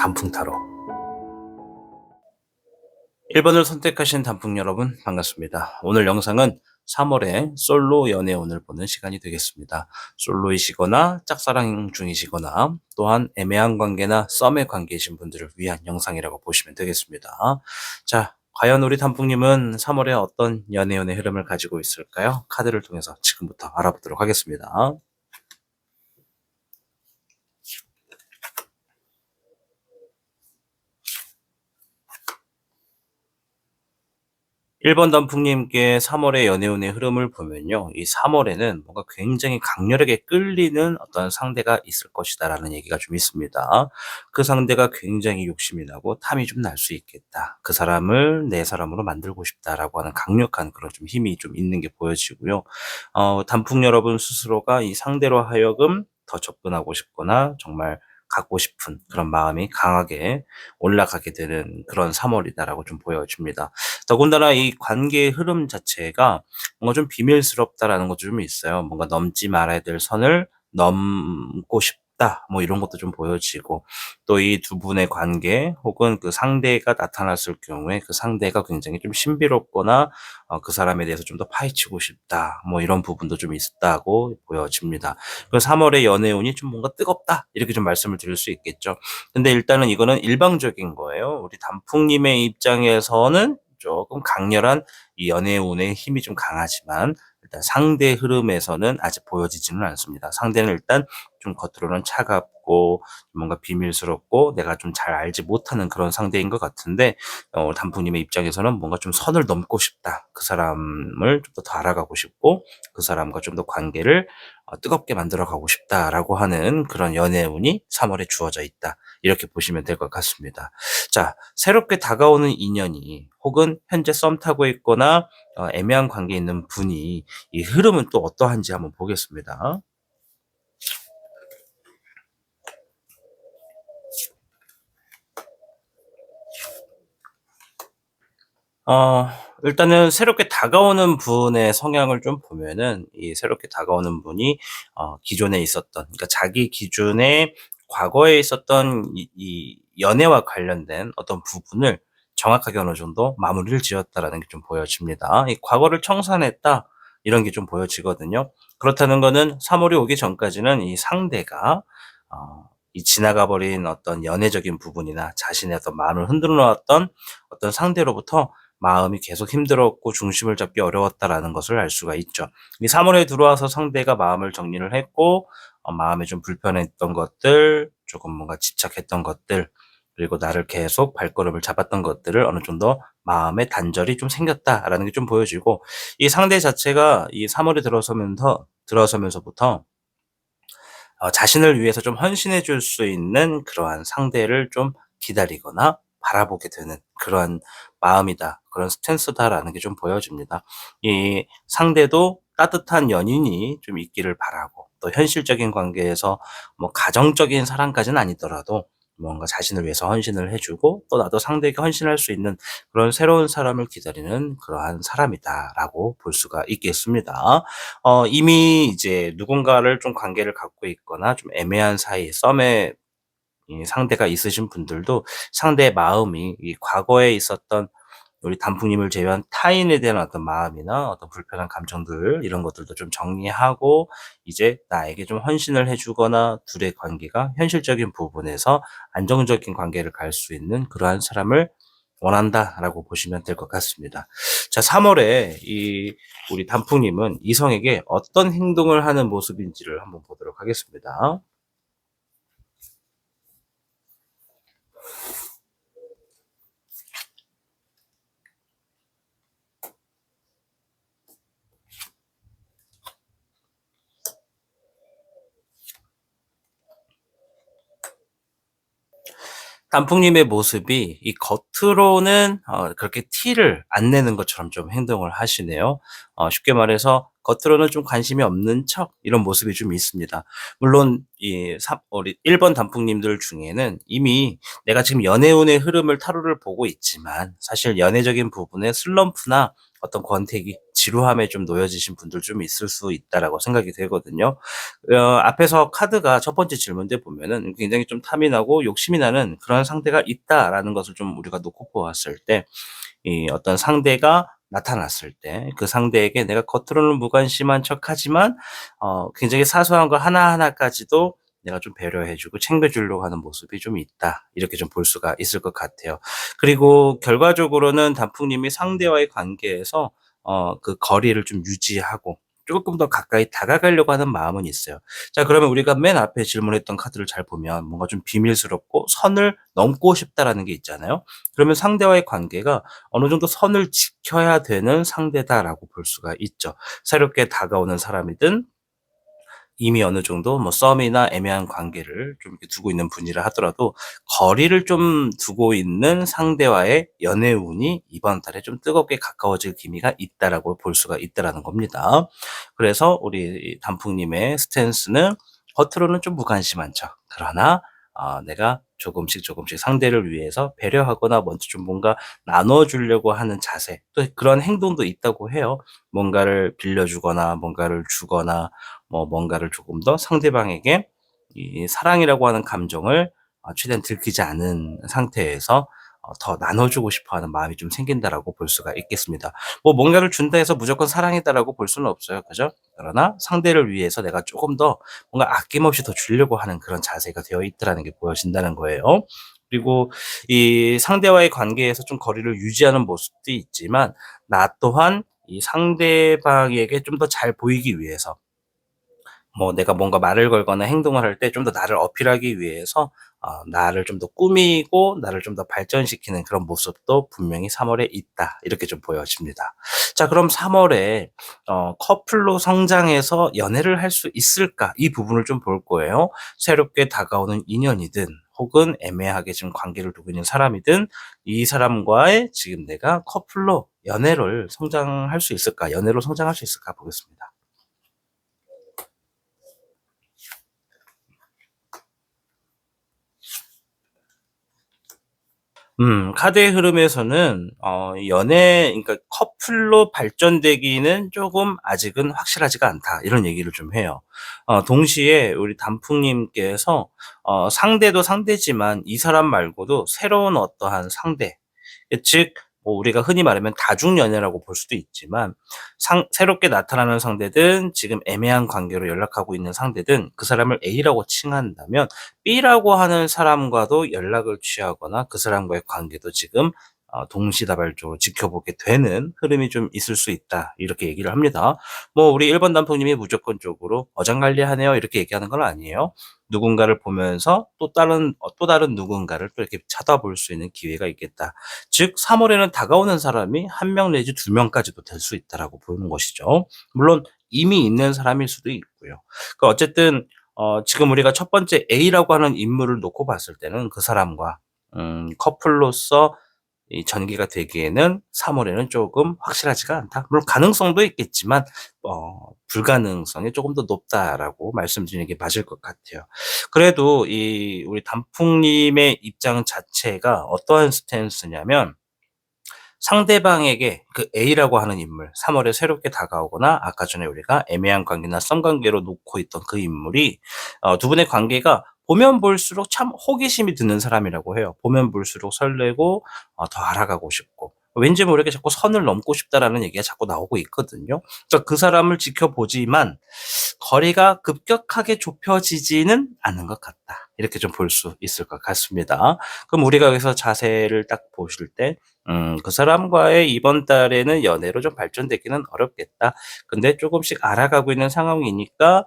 단풍 타로 1번을 선택하신 단풍 여러분 반갑습니다. 오늘 영상은 3월의 솔로 연애운을 보는 시간이 되겠습니다. 솔로이시거나 짝사랑 중이시거나 또한 애매한 관계나 썸의 관계이신 분들을 위한 영상이라고 보시면 되겠습니다. 자, 과연 우리 단풍님은 3월에 어떤 연애운의 흐름을 가지고 있을까요? 카드를 통해서 지금부터 알아보도록 하겠습니다. 1번 단풍님께 3월의 연애운의 흐름을 보면요. 이 3월에는 뭔가 굉장히 강렬하게 끌리는 어떤 상대가 있을 것이다라는 얘기가 좀 있습니다. 그 상대가 굉장히 욕심이 나고 탐이 좀 날 수 있겠다. 그 사람을 내 사람으로 만들고 싶다라고 하는 강력한 그런 좀 힘이 좀 있는 게 보여지고요. 단풍 여러분 스스로가 이 상대로 하여금 더 접근하고 싶거나 정말 갖고 싶은 그런 마음이 강하게 올라가게 되는 그런 3월이다라고 좀 보여집니다. 더군다나 이 관계의 흐름 자체가 뭔가 좀 비밀스럽다라는 것도 좀 있어요. 뭔가 넘지 말아야 될 선을 넘고 싶다. 뭐 이런 것도 좀 보여지고 또 이 두 분의 관계 혹은 그 상대가 나타났을 경우에 그 상대가 굉장히 좀 신비롭거나 그 사람에 대해서 좀 더 파헤치고 싶다. 뭐 이런 부분도 좀 있다고 보여집니다. 그래서 3월의 연애운이 좀 뭔가 뜨겁다. 이렇게 좀 말씀을 드릴 수 있겠죠. 근데 일단은 이거는 일방적인 거예요. 우리 단풍님의 입장에서는 조금 강렬한 이 연애운의 힘이 좀 강하지만 일단 상대 흐름에서는 아직 보여지지는 않습니다. 상대는 일단 좀 겉으로는 차갑고 뭔가 비밀스럽고 내가 좀 잘 알지 못하는 그런 상대인 것 같은데 단풍님의 입장에서는 뭔가 좀 선을 넘고 싶다. 그 사람을 좀 더 알아가고 싶고 그 사람과 좀 더 관계를 뜨겁게 만들어 가고 싶다라고 하는 그런 연애운이 3월에 주어져 있다. 이렇게 보시면 될 것 같습니다. 자, 새롭게 다가오는 인연이 혹은 현재 썸 타고 있거나 애매한 관계에 있는 분이 이 흐름은 또 어떠한지 한번 보겠습니다. 어 일단은 새롭게 다가오는 분의 성향을 좀 보면은 이 새롭게 다가오는 분이 기존에 있었던 그러니까 자기 기준에 과거에 있었던 이 연애와 관련된 어떤 부분을 정확하게 어느 정도 마무리를 지었다라는 게 좀 보여집니다. 이 '과거를 청산했다.' 이런 게 좀 보여지거든요. 그렇다는 거는 3 월이 오기 전까지는 이 상대가 이 지나가 버린 어떤 연애적인 부분이나 자신의 어떤 마음을 흔들어 놓았던 어떤 상대로부터 마음이 계속 힘들었고 중심을 잡기 어려웠다라는 것을 알 수가 있죠. 이 3 월에 들어와서 상대가 마음을 정리를 했고 마음에 좀 불편했던 것들, 조금 뭔가 집착했던 것들, 그리고 나를 계속 발걸음을 잡았던 것들을 어느 정도 마음의 단절이 좀 생겼다라는 게 좀 보여지고 이 상대 자체가 이 3 월에 들어서면서부터 자신을 위해서 좀 헌신해 줄 수 있는 그러한 상대를 좀 기다리거나 바라보게 되는 그러한 마음이다. 그런 스탠스다라는 게 좀 보여집니다. 이 상대도 따뜻한 연인이 좀 있기를 바라고 또 현실적인 관계에서 뭐 가정적인 사랑까지는 아니더라도 뭔가 자신을 위해서 헌신을 해 주고 또 나도 상대에게 헌신할 수 있는 그런 새로운 사람을 기다리는 그러한 사람이다라고 볼 수가 있겠습니다. 이미 이제 누군가를 좀 관계를 갖고 있거나 좀 애매한 사이 썸의 이 상대가 있으신 분들도 상대의 마음이 이 과거에 있었던 우리 단풍님을 제외한 타인에 대한 어떤 마음이나 어떤 불편한 감정들 이런 것들도 좀 정리하고 이제 나에게 좀 헌신을 해 주거나 둘의 관계가 현실적인 부분에서 안정적인 관계를 갈 수 있는 그러한 사람을 원한다라고 보시면 될 것 같습니다. 자, 3 월에 이 우리 단풍님은 이성에게 어떤 행동을 하는 모습인지를 한번 보도록 하겠습니다. 단풍님의 모습이 이 겉으로는 그렇게 티를 안 내는 것처럼 좀 행동을 하시네요. 쉽게 말해서 겉으로는 좀 관심이 없는 척 이런 모습이 좀 있습니다. 물론 우리 1번 단풍님들 중에는 이미 내가 지금 연애운의 흐름을 타로를 보고 있지만 사실 연애적인 부분에 슬럼프나 어떤 권태기, 지루함에 좀 놓여지신 분들 좀 있을 수 있다라고 생각이 되거든요. 앞에서 카드가 첫 번째 질문 때 보면은 굉장히 좀 탐이 나고 욕심이 나는 그런 상대가 있다라는 것을 좀 우리가 놓고 보았을 때, 이 어떤 상대가 나타났을 때 그 상대에게 내가 겉으로는 무관심한 척하지만 굉장히 사소한 거 하나하나까지도 내가 좀 배려해 주고 챙겨 주려고 하는 모습이 좀 있다. 이렇게 좀 볼 수가 있을 것 같아요. 그리고 결과적으로는 단풍님이 상대와의 관계에서 그 거리를 좀 유지하고 쪼끔 더 가까이 다가가려고 하는 마음은 있어요. 자, 그러면 우리가 맨 앞에 질문했던 카드를 잘 보면 뭔가 좀 비밀스럽고 '선을 넘고 싶다.'라는 게 있잖아요. 그러면 상대와의 관계가 어느 정도 선을 지켜야 되는 상대다라고 볼 수가 있죠. 새롭게 다가오는 사람이든 이미 어느 정도 뭐 썸이나 애매한 관계를 좀 이렇게 두고 있는 분이라 하더라도 거리를 좀 두고 있는 상대와의 연애 운이 이번 달에 좀 뜨겁게 가까워질 기미가 있다라고 볼 수가 있다라는 겁니다. 그래서 우리 단풍님의 스탠스는 겉으로는 좀 무관심한 척, 그러나 내가 조금씩 조금씩 상대를 위해서 배려하거나 먼저 좀 뭔가 나눠 주려고 하는 자세, 또 그런 행동도 있다고 해요. 뭔가를 빌려주거나 뭔가를 주거나 뭔가를 조금 더 상대방에게 이 사랑이라고 하는 감정을 최대한 들키지 않은 상태에서 더 나눠주고 싶어 하는 마음이 좀 생긴다라고 볼 수가 있겠습니다. 뭔가를 준다 해서 무조건 사랑이다라고 볼 수는 없어요. 그죠? 그러나 상대를 위해서 내가 조금 더 뭔가 아낌없이 더 주려고 하는 그런 자세가 되어 있다라는 게 보여진다는 거예요. 그리고 이 상대와의 관계에서 좀 거리를 유지하는 모습도 있지만, 나 또한 이 상대방에게 좀 더 잘 보이기 위해서 내가 뭔가 말을 걸거나 행동을 할 때 좀 더 나를 어필하기 위해서 나를 좀 더 꾸미고 나를 좀 더 발전시키는 그런 모습도 분명히 3 월에 있다. 이렇게 좀 보여집니다. 자, 그럼 3 월에 커플로 성장해서 연애를 할 수 있을까? 이 부분을 좀 볼 거예요. 새롭게 다가오는 인연이든 혹은 애매하게 지금 관계를 두고 있는 사람이든 이 사람과의 지금 내가 커플로 연애를 성장할 수 있을까? 연애로 성장할 수 있을까 보겠습니다. 카드의 흐름에서는 연애, 그러니까 커플로 발전되기는 조금 아직은 확실하지가 않다, 이런 얘기를 좀 해요. 동시에 우리 단풍님께서 상대도 상대지만 이 사람 말고도 새로운 어떠한 상대, 즉 우리가 흔히 말하면 다중연애라고 볼 수도 있지만, 새롭게 나타나는 상대든 지금 애매한 관계로 연락하고 있는 상대든 그 사람을 A라고 칭한다면 B라고 하는 사람과도 연락을 취하거나 그 사람과의 관계도 지금 동시다발적으로 지켜보게 되는 흐름이 좀 있을 수 있다, 이렇게 얘기를 합니다. 우리 1번 단풍님이 무조건적으로 "어장관리하네요." 이렇게 얘기하는 건 아니에요. 누군가를 보면서 또 다른 누군가를 또 이렇게 쳐다볼 수 있는 기회가 있겠다. 즉 3 월에는 다가오는 사람이 1명 내지 2 명까지도 될 수 있다라고 보는 것이죠. 물론 이미 있는 사람일 수도 있고요. 어쨌든 지금 우리가 첫 번째 A라고 하는 인물을 놓고 봤을 때는 그 사람과 커플로서 이 전개가 되기에는 3 월에는 조금 확실하지가 않다. 물론 가능성도 있겠지만 불가능성이 조금 더 높다라고 말씀드리는 게 맞을 것 같아요. 그래도 이 우리 단풍님의 입장 자체가 어떠한 스탠스냐면, 상대방에게 그 A라고 하는 인물, 3 월에 새롭게 다가오거나 아까 전에 우리가 애매한 관계나 썸 관계로 놓고 있던 그 인물이 두 분의 관계가 보면 볼수록 참 호기심이 드는 사람이라고 해요. 보면 볼수록 설레고 더 알아가고 싶고 왠지 모르게 자꾸 선을 넘고 싶다라는 얘기가 자꾸 나오고 있거든요. 그러니까 그 사람을 지켜보지만 거리가 급격하게 좁혀지지는 않은 것 같다, 이렇게 좀 볼 수 있을 것 같습니다. 그럼 우리가 여기서 자세를 딱 보실 때 그 사람과의 이번 달에는 연애로 좀 발전되기는 어렵겠다. 근데 조금씩 알아가고 있는 상황이니까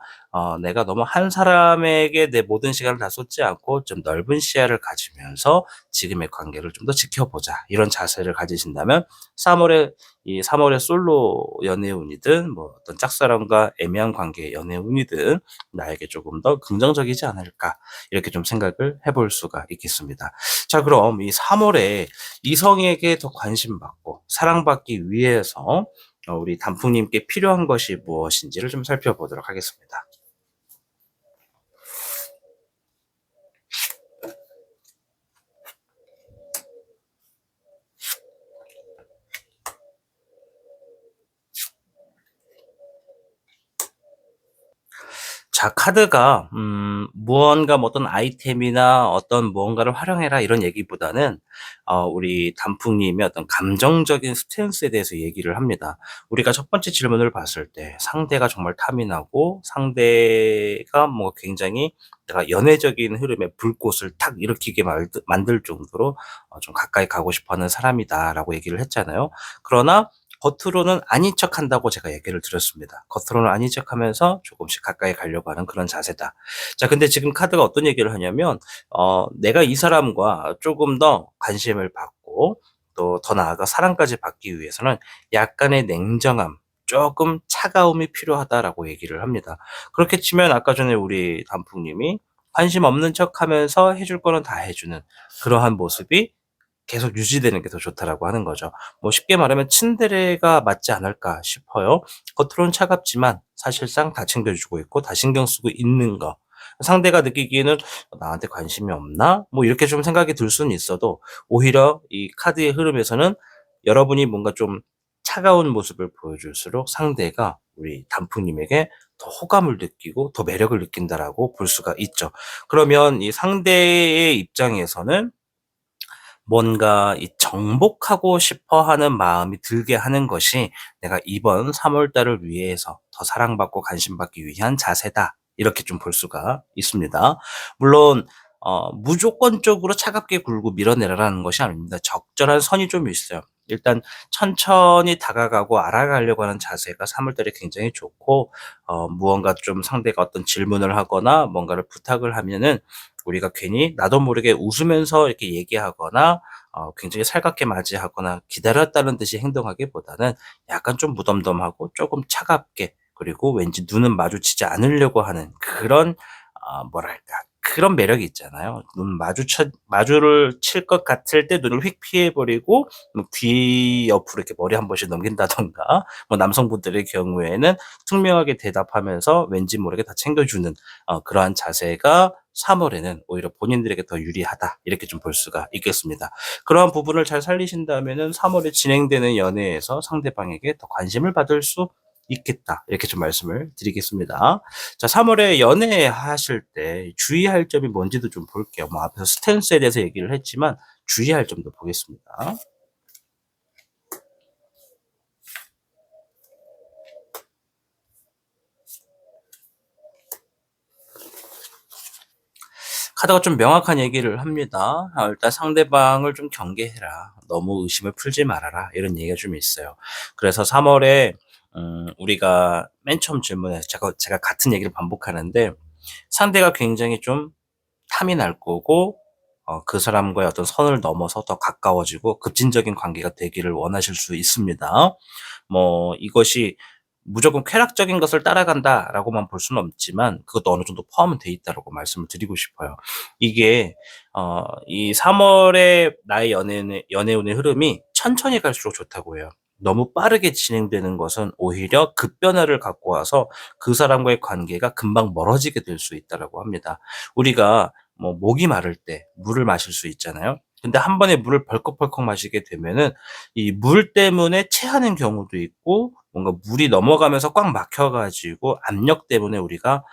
내가 너무 한 사람에게 내 모든 시간을 다 쏟지 않고 좀 넓은 시야를 가지면서 지금의 관계를 좀 더 지켜보자, 이런 자세를 가지신다면 3 월에 이 3 월에 솔로 연애운이든 어떤 짝사랑과 애매한 관계의 연애운이든 나에게 조금 더 긍정적이지 않을까, 이렇게 좀 생각을 해볼 수가 있겠습니다. 자, 그럼 이 3 월에 이성에게 더 관심받고 사랑받기 위해서 우리 단풍님께 필요한 것이 무엇인지를 좀 살펴보도록 하겠습니다. 자, 카드가 무언가 뭐 어떤 아이템이나 어떤 무언가를 활용해라 이런 얘기보다는 우리 단풍님의 어떤 감정적인 스탠스에 대해서 얘기를 합니다. 우리가 첫 번째 질문을 봤을 때 상대가 정말 탐이 나고 상대가 뭐 굉장히 내가 연애적인 흐름에 불꽃을 탁 일으키게 만들 정도로 좀 가까이 가고 싶어 하는 사람이다라고 얘기를 했잖아요. 그러나 겉으로는 아닌 척한다고 제가 얘기를 드렸습니다. 겉으로는 아닌 척하면서 조금씩 가까이 가려고 하는 그런 자세다. 자, 근데 지금 카드가 어떤 얘기를 하냐면 내가 이 사람과 조금 더 관심을 받고 또 더 나아가 사랑까지 받기 위해서는 약간의 냉정함, 조금 차가움이 필요하다라고 얘기를 합니다. 그렇게 치면 아까 전에 우리 단풍님이 관심 없는 척하면서 해줄 거는 다 해주는 그러한 모습이 계속 유지되는 게 더 좋다라고 하는 거죠. 뭐 쉽게 말하면 츤데레가 맞지 않을까 싶어요. 겉으로는 차갑지만 사실상 다 챙겨주고 있고 다 신경 쓰고 있는 거. 상대가 느끼기에는 '나한테 관심이 없나?' 뭐 이렇게 좀 생각이 들 수는 있어도 오히려 이 카드의 흐름에서는 여러분이 뭔가 좀 차가운 모습을 보여줄수록 상대가 우리 단풍님에게 더 호감을 느끼고 더 매력을 느낀다라고 볼 수가 있죠. 그러면 이 상대의 입장에서는 뭔가 이 정복하고 싶어 하는 마음이 들게 하는 것이 '내가 이번 3월 달을 위해서 더 사랑받고 관심받기 위한 자세다.' 이렇게 좀 볼 수가 있습니다. 물론 무조건적으로 차갑게 굴고 밀어내라라는 것이 아닙니다. 적절한 선이 좀 있어요. 일단 천천히 다가가고 알아가려고 하는 자세가 3월 달에 굉장히 좋고 무언가 좀 상대가 어떤 질문을 하거나 뭔가를 부탁을 하면은 우리가 괜히 나도 모르게 웃으면서 이렇게 얘기하거나 굉장히 살갑게 맞이하거나 기다렸다는 듯이 행동하기보다는 약간 좀 무덤덤하고 조금 차갑게 그리고 왠지 눈은 마주치지 않으려고 하는 그런 뭐랄까 그런 매력이 있잖아요. 마주를 칠 것 같을 때 눈을 휙 피해 버리고 뭐 귀 옆으로 이렇게 머리 한 번씩 넘긴다든가 뭐 남성분들의 경우에는 투명하게 대답하면서 왠지 모르게 다 챙겨주는 그러한 자세가 3 월에는 오히려 본인들에게 더 유리하다. 이렇게 좀 볼 수가 있겠습니다. 그러한 부분을 잘 살리신다면은 3 월에 진행되는 연애에서 상대방에게 더 관심을 받을 수 있겠다. 이렇게 좀 말씀을 드리겠습니다. 자, 3 월에 연애하실 때 주의할 점이 뭔지도 좀 볼게요. 뭐 앞에서 스탠스에 대해서 얘기를 했지만 주의할 점도 보겠습니다. 카드가 좀 명확한 얘기를 합니다. 일단 "상대방을 좀 경계해라. 너무 의심을 풀지 말아라." 이런 얘기가 좀 있어요. 그래서 3 월에 우리가 맨 처음 질문에 제가 같은 얘기를 반복하는데 상대가 굉장히 좀 탐이 날 거고 그 사람과의 어떤 선을 넘어서 더 가까워지고 급진적인 관계가 되기를 원하실 수 있습니다. 뭐 이것이 무조건 쾌락적인 것을 따라간다라고만 볼 수는 없지만 그것도 어느 정도 포함은 돼 있다라고 말씀을 드리고 싶어요. 이게 이 3 월에 나의 연애운의 흐름이 천천히 갈수록 좋다고 해요. 너무 빠르게 진행되는 것은 오히려 급변화를 갖고 와서 그 사람과의 관계가 금방 멀어지게 될 수 있다라고 합니다. 우리가 뭐 목이 마를 때 물을 마실 수 있잖아요. 근데 한 번에 물을 벌컥벌컥 마시게 되면은 이 물 때문에 체하는 경우도 있고 뭔가 물이 넘어가면서 꽉 막혀 가지고 압력 때문에 우리가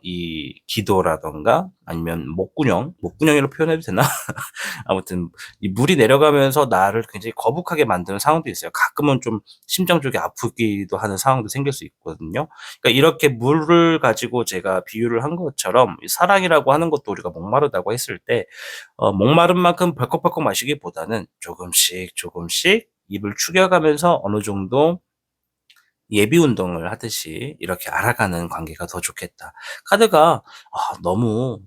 이 기도라든가 아니면 목구녕이라고 표현해도 되나? 아무튼 이 물이 내려가면서 나를 굉장히 거북하게 만드는 상황도 있어요. 가끔은 좀 심장 쪽이 아프기도 하는 상황도 생길 수 있거든요. 그러니까 이렇게 물을 가지고 제가 비유를 한 것처럼 이 사랑이라고 하는 것도 우리가 목마르다고 했을 때 목마른 만큼 벌컥벌컥 마시기보다는 조금씩 조금씩 입을 축여가면서 어느 정도 예비 운동을 하듯이 이렇게 알아가는 관계가 더 좋겠다. 카드가 너무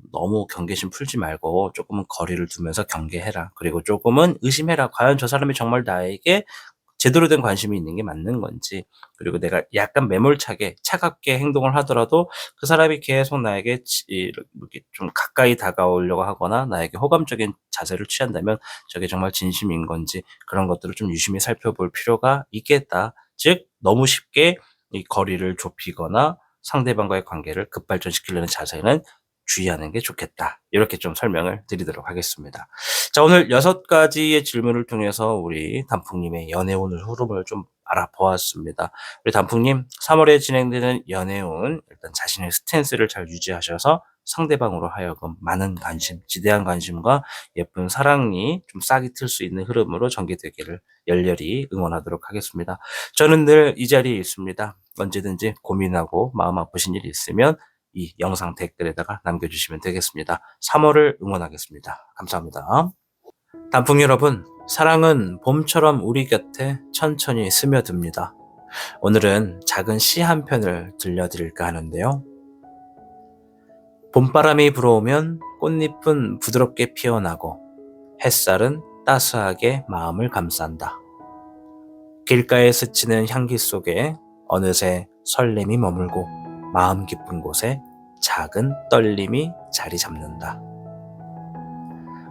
경계심 풀지 말고 조금은 거리를 두면서 경계해라. 그리고 조금은 의심해라. 과연 저 사람이 정말 나에게 제대로 된 관심이 있는 게 맞는 건지, 그리고 내가 약간 매몰차게 차갑게 행동을 하더라도 그 사람이 계속 나에게 이렇게 좀 가까이 다가오려고 하거나 나에게 호감적인 자세를 취한다면 저게 정말 진심인 건지 그런 것들을 좀 유심히 살펴볼 필요가 있겠다. 즉 너무 쉽게 이 거리를 좁히거나 상대방과의 관계를 급발전시키려는 자세는 주의하는 게 좋겠다. 이렇게 좀 설명을 드리도록 하겠습니다. 자, 오늘 6 가지의 질문을 통해서 우리 단풍님의 연애운을 흐름을 좀 알아보았습니다. 우리 단풍님, 3월에 진행되는 연애운 일단 자신의 스탠스를 잘 유지하셔서 상대방으로 하여금 많은 관심, 지대한 관심과 예쁜 사랑이 좀 싹이 틀 수 있는 흐름으로 전개되기를 열렬히 응원하도록 하겠습니다. 저는 늘 이 자리에 있습니다. 언제든지 고민하고 마음 아프신 일이 있으면 이 영상 댓글에다가 남겨주시면 되겠습니다. 3월을 응원하겠습니다. 감사합니다. 단풍 여러분, 사랑은 봄처럼 우리 곁에 천천히 스며듭니다. 오늘은 작은 시 한 편을 들려드릴까 하는데요. 봄바람이 불어오면 꽃잎은 부드럽게 피어나고 햇살은 따스하게 마음을 감싼다. 길가에 스치는 향기 속에 어느새 설렘이 머물고 마음 깊은 곳에 작은 떨림이 자리 잡는다.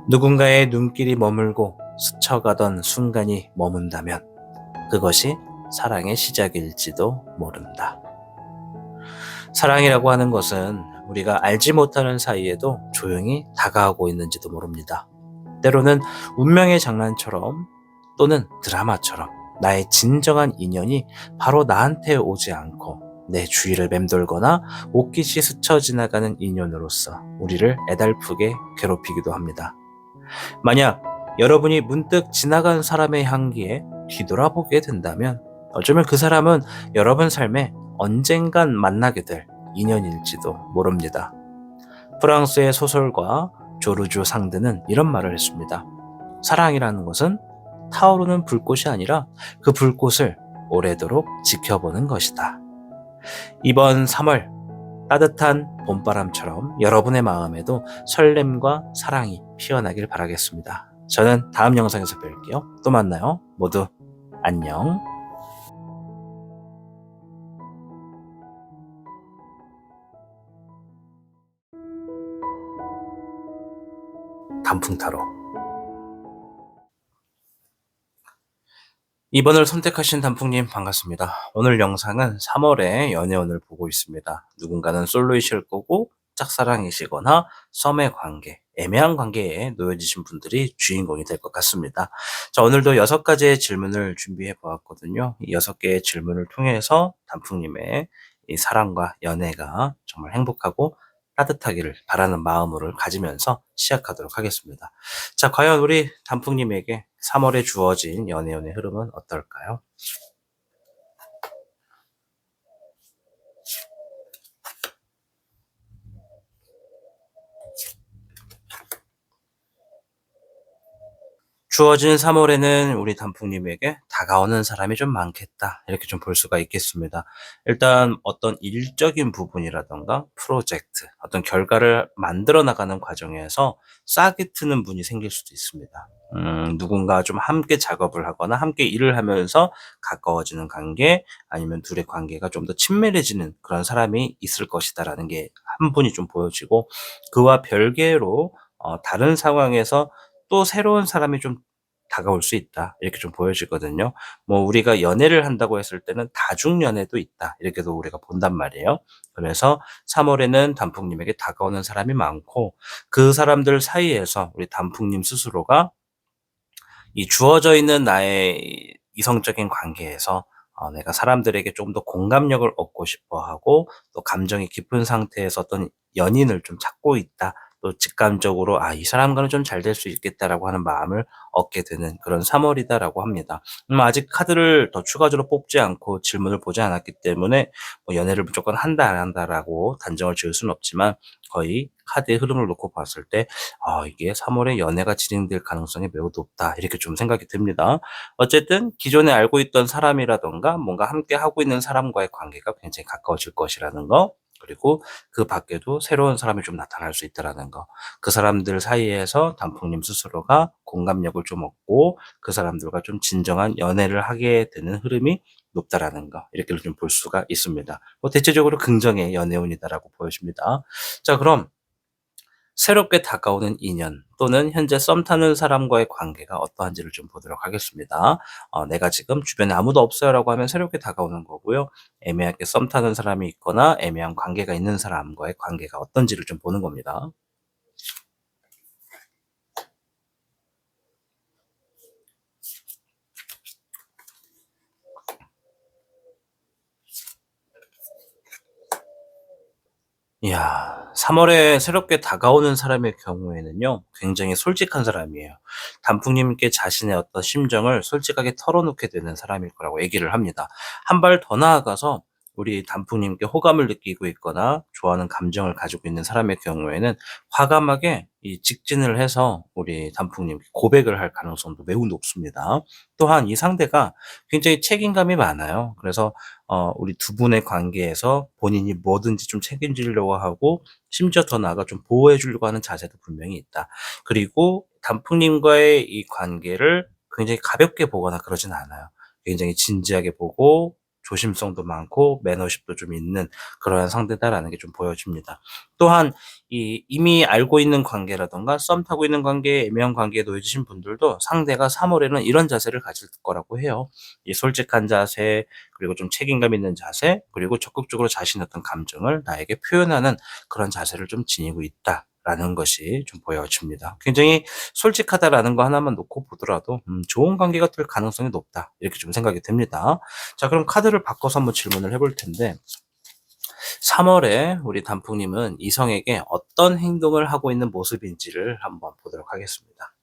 누군가의 눈길이 머물고 스쳐가던 순간이 머문다면 그것이 사랑의 시작일지도 모른다. 사랑이라고 하는 것은 우리가 알지 못하는 사이에도 조용히 다가오고 있는지도 모릅니다. 때로는 운명의 장난처럼 또는 드라마처럼 나의 진정한 인연이 바로 나한테 오지 않고 내 주위를 맴돌거나 옷깃이 스쳐 지나가는 인연으로서 우리를 애달프게 괴롭히기도 합니다. 만약 여러분이 문득 지나간 사람의 향기에 뒤돌아보게 된다면 어쩌면 그 사람은 여러분 삶에 언젠간 만나게 될 인연일지도 모릅니다. 프랑스의 소설가 조르주 상드는 이런 말을 했습니다. 사랑이라는 것은 타오르는 불꽃이 아니라 그 불꽃을 오래도록 지켜보는 것이다. 이번 3월 따뜻한 봄바람처럼 여러분의 마음에도 설렘과 사랑이 피어나길 바라겠습니다. 저는 다음 영상에서 뵐게요. 또 만나요. 모두 안녕. 단풍타로 2번을 선택하신 단풍님 반갑습니다. 오늘 영상은 3월의 연애운을 보고 있습니다. 누군가는 솔로이실 거고 짝사랑이시거나 썸의 관계, 애매한 관계에 놓여지신 분들이 주인공이 될 것 같습니다. 자, 오늘도 6가지의 질문을 준비해 보았거든요. 이 6개의 질문을 통해서 단풍님의 이 사랑과 연애가 정말 행복하고 따뜻하기를 바라는 마음을 가지면서 시작하도록 하겠습니다. 자, 과연 우리 단풍님에게 3월에 주어진 연애운의 흐름은 어떨까요? 주어진 3월에는 우리 단풍님에게 다가오는 사람이 좀 많겠다. 이렇게 좀 볼 수가 있겠습니다. 일단 어떤 일적인 부분이라던가 프로젝트, 어떤 결과를 만들어 나가는 과정에서 싹이 트는 분이 생길 수도 있습니다. 누군가 좀 함께 작업을 하거나 함께 일을 하면서 가까워지는 관계, 아니면 둘의 관계가 좀 더 친밀해지는 그런 사람이 있을 것이다라는 게 한 분이 좀 보여지고, 그와 별개로 다른 상황에서 또 새로운 사람이 좀 다가올 수 있다. 이렇게 좀 보여지거든요. 뭐 우리가 연애를 한다고 했을 때는 다중 연애도 있다. 이렇게도 우리가 본단 말이에요. 그래서 3월에는 단풍님에게 다가오는 사람이 많고, 그 사람들 사이에서 우리 단풍님 스스로가 이 주어져 있는 나의 이성적인 관계에서 내가 사람들에게 좀 더 공감력을 얻고 싶어 하고, 또 감정이 깊은 상태에서 어떤 연인을 좀 찾고 있다. 또 직감적으로 '아, 이 사람과는 좀 잘 될 수 있겠다.'라고 하는 마음을 얻게 되는 그런 3월이다라고 합니다. 아직 카드를 더 추가적으로 뽑지 않고 질문을 보지 않았기 때문에 뭐 연애를 무조건 한다 안 한다라고 단정을 지을 수는 없지만, 거의 카드의 흐름을 놓고 봤을 때 이게 3월에 연애가 진행될 가능성이 매우 높다. 이렇게 좀 생각이 듭니다. 어쨌든 기존에 알고 있던 사람이라던가 뭔가 함께 하고 있는 사람과의 관계가 굉장히 가까워질 것이라는 거, 그리고 그 밖에도 새로운 사람이 좀 나타날 수 있다라는 거, 그 사람들 사이에서 단풍님 스스로가 공감력을 좀 얻고 그 사람들과 좀 진정한 연애를 하게 되는 흐름이 높다라는 거, 이렇게 좀 볼 수가 있습니다. 뭐 대체적으로 긍정의 연애운이다라고 보여집니다. 자, 그럼 새롭게 다가오는 인연 또는 현재 썸 타는 사람과의 관계가 어떠한지를 좀 보도록 하겠습니다. 내가 지금 주변에 아무도 없어요라고 하면 새롭게 다가오는 거고요. 애매하게 썸 타는 사람이 있거나 애매한 관계가 있는 사람과의 관계가 어떤지를 좀 보는 겁니다. 이야, 3 월에 새롭게 다가오는 사람의 경우에는요, 굉장히 솔직한 사람이에요. 단풍님께 자신의 어떤 심정을 솔직하게 털어놓게 되는 사람일 거라고 얘기를 합니다. 한 발 더 나아가서 우리 단풍님께 호감을 느끼고 있거나 좋아하는 감정을 가지고 있는 사람의 경우에는 과감하게 이 직진을 해서 우리 단풍님께 고백을 할 가능성도 매우 높습니다. 또한 이 상대가 굉장히 책임감이 많아요. 그래서 우리 두 분의 관계에서 본인이 뭐든지 좀 책임지려고 하고 심지어 더 나아가 좀 보호해 주려고 하는 자세도 분명히 있다. 그리고 단풍님과의 이 관계를 굉장히 가볍게 보거나 그러진 않아요. 굉장히 진지하게 보고 조심성도 많고 매너십도 좀 있는 그러한 상대다라는 게 좀 보여집니다. 또한 이미 알고 있는 관계라든가 썸 타고 있는 관계, 애매한 관계에 놓여지신 분들도 상대가 3 월에는 이런 자세를 가질 거라고 해요. 이 솔직한 자세, 그리고 좀 책임감 있는 자세, 그리고 적극적으로 자신의 어떤 감정을 나에게 표현하는 그런 자세를 좀 지니고 있다라는 것이 좀 보여집니다. 굉장히 솔직하다라는 거 하나만 놓고 보더라도 좋은 관계가 될 가능성이 높다. 이렇게 좀 생각이 됩니다. 자, 그럼 카드를 바꿔서 한번 질문을 해볼 텐데 3 월에 우리 단풍님은 이성에게 어떤 행동을 하고 있는 모습인지를 한번 보도록 하겠습니다.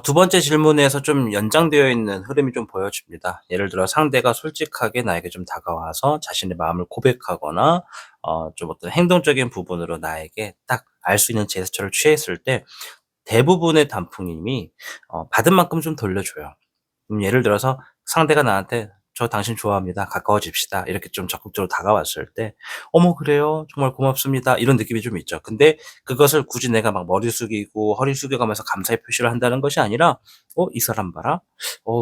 두 번째 질문에서 좀 연장되어 있는 흐름이 좀 보여집니다. 예를 들어 상대가 솔직하게 나에게 좀 다가와서 자신의 마음을 고백하거나 좀 어떤 행동적인 부분으로 나에게 딱 알 수 있는 제스처를 취했을 때 대부분의 단풍님이 받은 만큼 좀 돌려줘요. 예를 들어서 상대가 나한테 "저 당신 좋아합니다. 가까워집시다." 이렇게 좀 적극적으로 다가왔을 때 "어머 그래요? 정말 고맙습니다." 이런 느낌이 좀 있죠. 근데 그것을 굳이 내가 막 머리 숙이고 허리 숙여 가면서 감사의 표시를 한다는 것이 아니라 '어 이 사람 봐라.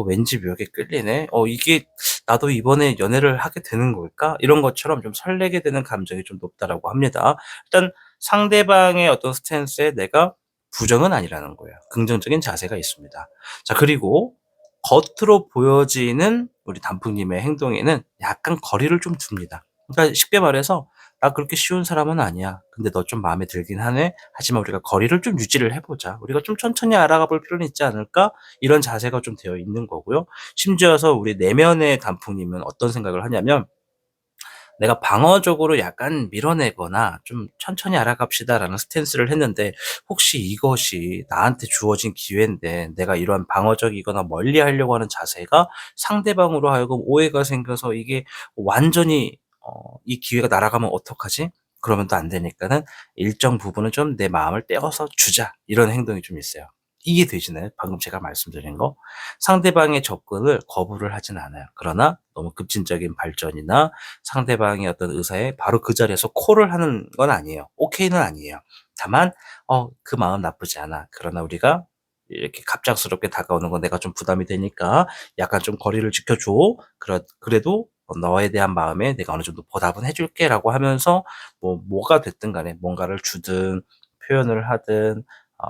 왠지 묘하게 끌리네. 이게 나도 이번에 연애를 하게 되는 걸까?' 이런 것처럼 좀 설레게 되는 감정이 좀 높다라고 합니다. 일단 상대방의 어떤 스탠스에 내가 부정은 아니라는 거예요. 긍정적인 자세가 있습니다. 자, 그리고 겉으로 보여지는 우리 단풍님의 행동에는 약간 거리를 좀 둡니다. 그러니까 쉽게 말해서 "나 그렇게 쉬운 사람은 아니야. 근데 너 좀 마음에 들긴 하네. 하지만 우리가 거리를 좀 유지를 해 보자. 우리가 좀 천천히 알아가 볼 필요는 있지 않을까?" 이런 자세가 좀 되어 있는 거고요. 심지어서 우리 내면의 단풍님은 어떤 생각을 하냐면 내가 방어적으로 약간 밀어내거나 좀 "천천히 알아갑시다."라는 스탠스를 했는데 혹시 이것이 나한테 주어진 기회인데 내가 이러한 방어적이거나 멀리하려고 하는 자세가 상대방으로 하여금 오해가 생겨서 이게 완전히 '이 기회가 날아가면 어떡하지?' 그러면 또 안 되니까는 일정 부분은 좀 '내 마음을 떼어서 주자.' 이런 행동이 좀 있어요. 이해되시나요? 방금 제가 말씀드린 거? 상대방의 접근을 거부를 하진 않아요. 그러나 너무 급진적인 발전이나 상대방의 어떤 의사에 바로 그 자리에서 콜을 하는 건 아니에요. 오케이는 아니에요. 다만 그 마음 나쁘지 않아. 그러나 우리가 이렇게 갑작스럽게 다가오는 건 내가 좀 부담이 되니까 약간 좀 거리를 지켜 줘. 그래도 너에 대한 마음에 내가 어느 정도 보답은 해 줄게."라고 하면서 뭐가 됐든 간에 뭔가를 주든 표현을 하든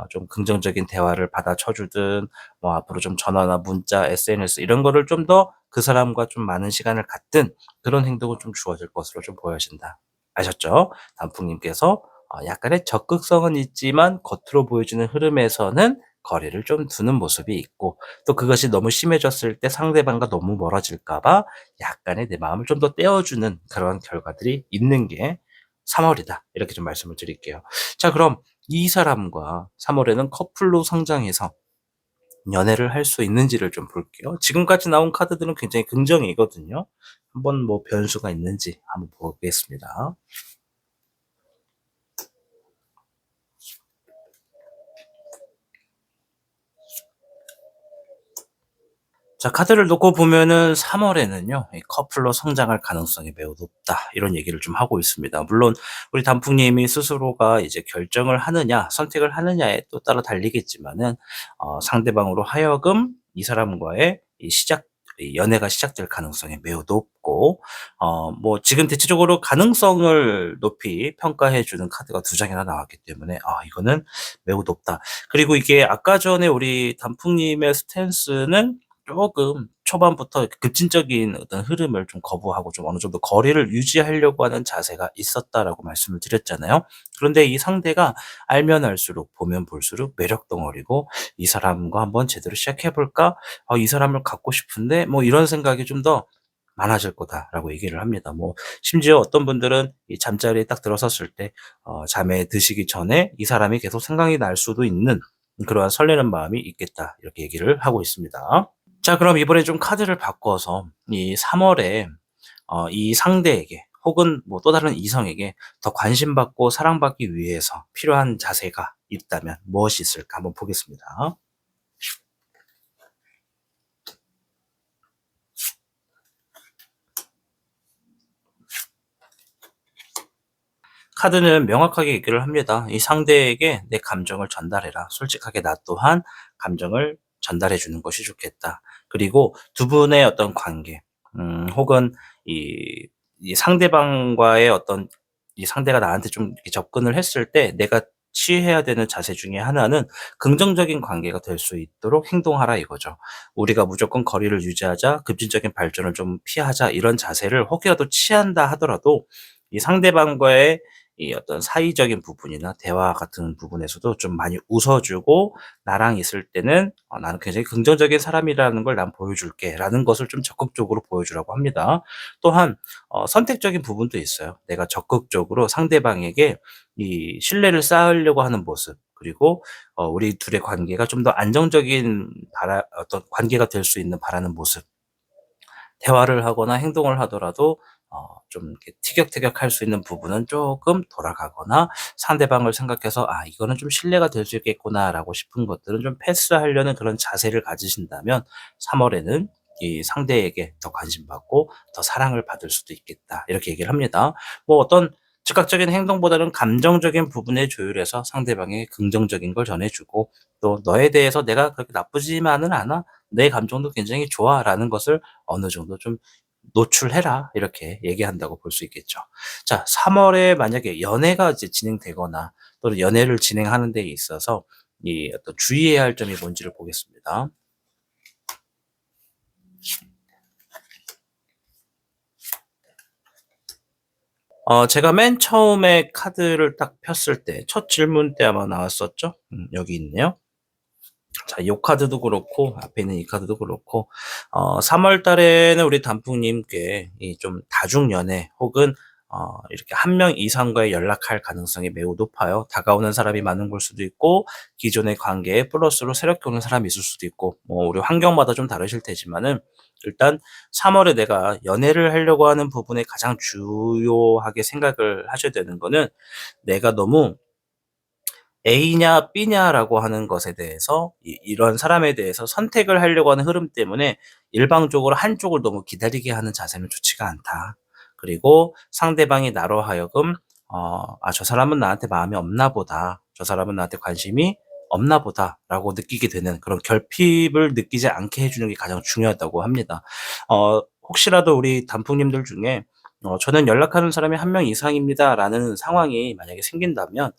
좀 긍정적인 대화를 받아쳐 주든 앞으로 좀 전화나 문자, SNS 이런 거를 좀 더 그 사람과 좀 많은 시간을 갖든 그런 행동은 좀 주어질 것으로 좀 보여진다. 아셨죠? 단풍님께서 약간의 적극성은 있지만 겉으로 보여지는 흐름에서는 거리를 좀 두는 모습이 있고 또 그것이 너무 심해졌을 때 상대방과 너무 멀어질까 봐 약간의 내 마음을 좀 더 떼어주는 그런 결과들이 있는 게 3 월이다. 이렇게 좀 말씀을 드릴게요. 자, 그럼 이 사람과 3 월에는 커플로 성장해서 연애를 할 수 있는지를 좀 볼게요. 지금까지 나온 카드들은 굉장히 긍정이거든요. 한번 변수가 있는지 한번 보겠습니다. 자, 카드를 놓고 보면은 3 월에는요. 이 "커플로 성장할 가능성이 매우 높다." 이런 얘기를 좀 하고 있습니다. 물론 우리 단풍님이 스스로가 이제 결정을 하느냐 선택을 하느냐에 또 따라 달리겠지만은 상대방으로 하여금 이 사람과의 이 연애가 시작될 가능성이 매우 높고 지금 대체적으로 가능성을 높이 평가해 주는 카드가 2 장이나 나왔기 때문에 이거는 매우 높다. 그리고 이게 아까 전에 우리 단풍님의 스탠스는 쪼금 초반부터 급진적인 어떤 흐름을 좀 거부하고 좀 어느 정도 거리를 유지하려고 하는 자세가 있었다라고 말씀을 드렸잖아요. 그런데 이 상대가 알면 알수록 보면 볼수록 매력 덩어리고 '이 사람과 한번 제대로 시작해 볼까? 이 사람을 갖고 싶은데.' 뭐 이런 생각이 좀 더 많아질 거다라고 얘기를 합니다. 뭐 심지어 어떤 분들은 이 잠자리에 딱 들어섰을 때 잠에 드시기 전에 이 사람이 계속 생각이 날 수도 있는 그러한 설레는 마음이 있겠다. 이렇게 얘기를 하고 있습니다. 자, 그럼 이번에 좀 카드를 바꿔서 이 3 월에 이 상대에게 혹은 뭐 또 다른 이성에게 더 관심받고 사랑받기 위해서 필요한 자세가 있다면 무엇이 있을까 한번 보겠습니다. 카드는 명확하게 얘기를 합니다. 이 상대에게 내 감정을 전달해라. 솔직하게 나 또한 감정을 전달해 주는 것이 좋겠다. 그리고 두 분의 어떤 관계, 혹은 이, 이 상대방과의 어떤 이 상대가 나한테 좀 이렇게 접근을 했을 때 내가 취해야 되는 자세 중에 하나는 긍정적인 관계가 될 수 있도록 행동하라 이거죠. 우리가 무조건 거리를 유지하자, 급진적인 발전을 좀 피하자 이런 자세를 혹여라도 취한다 하더라도 이 상대방과의 이 어떤 사이적인 부분이나 대화 같은 부분에서도 좀 많이 웃어주고 나랑 있을 때는 나는 굉장히 긍정적인 사람이라는 걸 난 보여줄게라는 것을 좀 적극적으로 보여주라고 합니다. 또한 선택적인 부분도 있어요. 내가 적극적으로 상대방에게 이 신뢰를 쌓으려고 하는 모습 그리고 우리 둘의 관계가 좀 더 안정적인 어떤 관계가 될 수 있는 바라는 모습 대화를 하거나 행동을 하더라도 좀 이렇게 티격태격할 수 있는 부분은 조금 돌아가거나 상대방을 생각해서 '아 이거는 좀 신뢰가 될 수 있겠구나.'라고 싶은 것들은 좀 패스하려는 그런 자세를 가지신다면 3 월에는 이 상대에게 더 관심받고 더 사랑을 받을 수도 있겠다. 이렇게 얘기를 합니다. 뭐 어떤 즉각적인 행동보다는 감정적인 부분에 조율해서 상대방에게 긍정적인 걸 전해 주고 또 "너에 대해서 내가 그렇게 나쁘지만은 않아. 내 감정도 굉장히 좋아."라는 것을 어느 정도 좀 "노출해라." 이렇게 얘기한다고 볼 수 있겠죠. 자, 3 월에 만약에 연애가 이제 진행되거나 또는 연애를 진행하는 데 있어서 이 어떤 주의해야 할 점이 뭔지를 보겠습니다. 제가 맨 처음에 카드를 딱 폈을 때 첫 질문 때 아마 나왔었죠? 여기 있네요. 자, 요 카드도 그렇고 앞에 있는 이 카드도 그렇고 3월 달에는 우리 단풍님께 이 좀 다중 연애 혹은 이렇게 한 명 이상과의 연락할 가능성이 매우 높아요. 다가오는 사람이 많은 걸 수도 있고 기존의 관계에 플러스로 새롭게 오는 사람이 있을 수도 있고 뭐 우리 환경마다 좀 다르실 테지만은 일단 3 월에 내가 연애를 하려고 하는 부분에 가장 주요하게 생각을 하셔야 되는 거는 내가 너무 A냐 B냐라고 하는 것에 대해서 이런 사람에 대해서 선택을 하려고 하는 흐름 때문에 일방적으로 한쪽을 너무 기다리게 하는 자세는 좋지가 않다. 그리고 상대방이 나로 하여금 '아 저 사람은 나한테 마음이 없나 보다. 저 사람은 나한테 관심이 없나 보다.'라고 느끼게 되는 그런 결핍을 느끼지 않게 해 주는 게 가장 중요하다고 합니다. 혹시라도 우리 단풍님들 중에 '저는 연락하는 사람이 한 명 이상입니다.'라는 상황이 만약에 생긴다면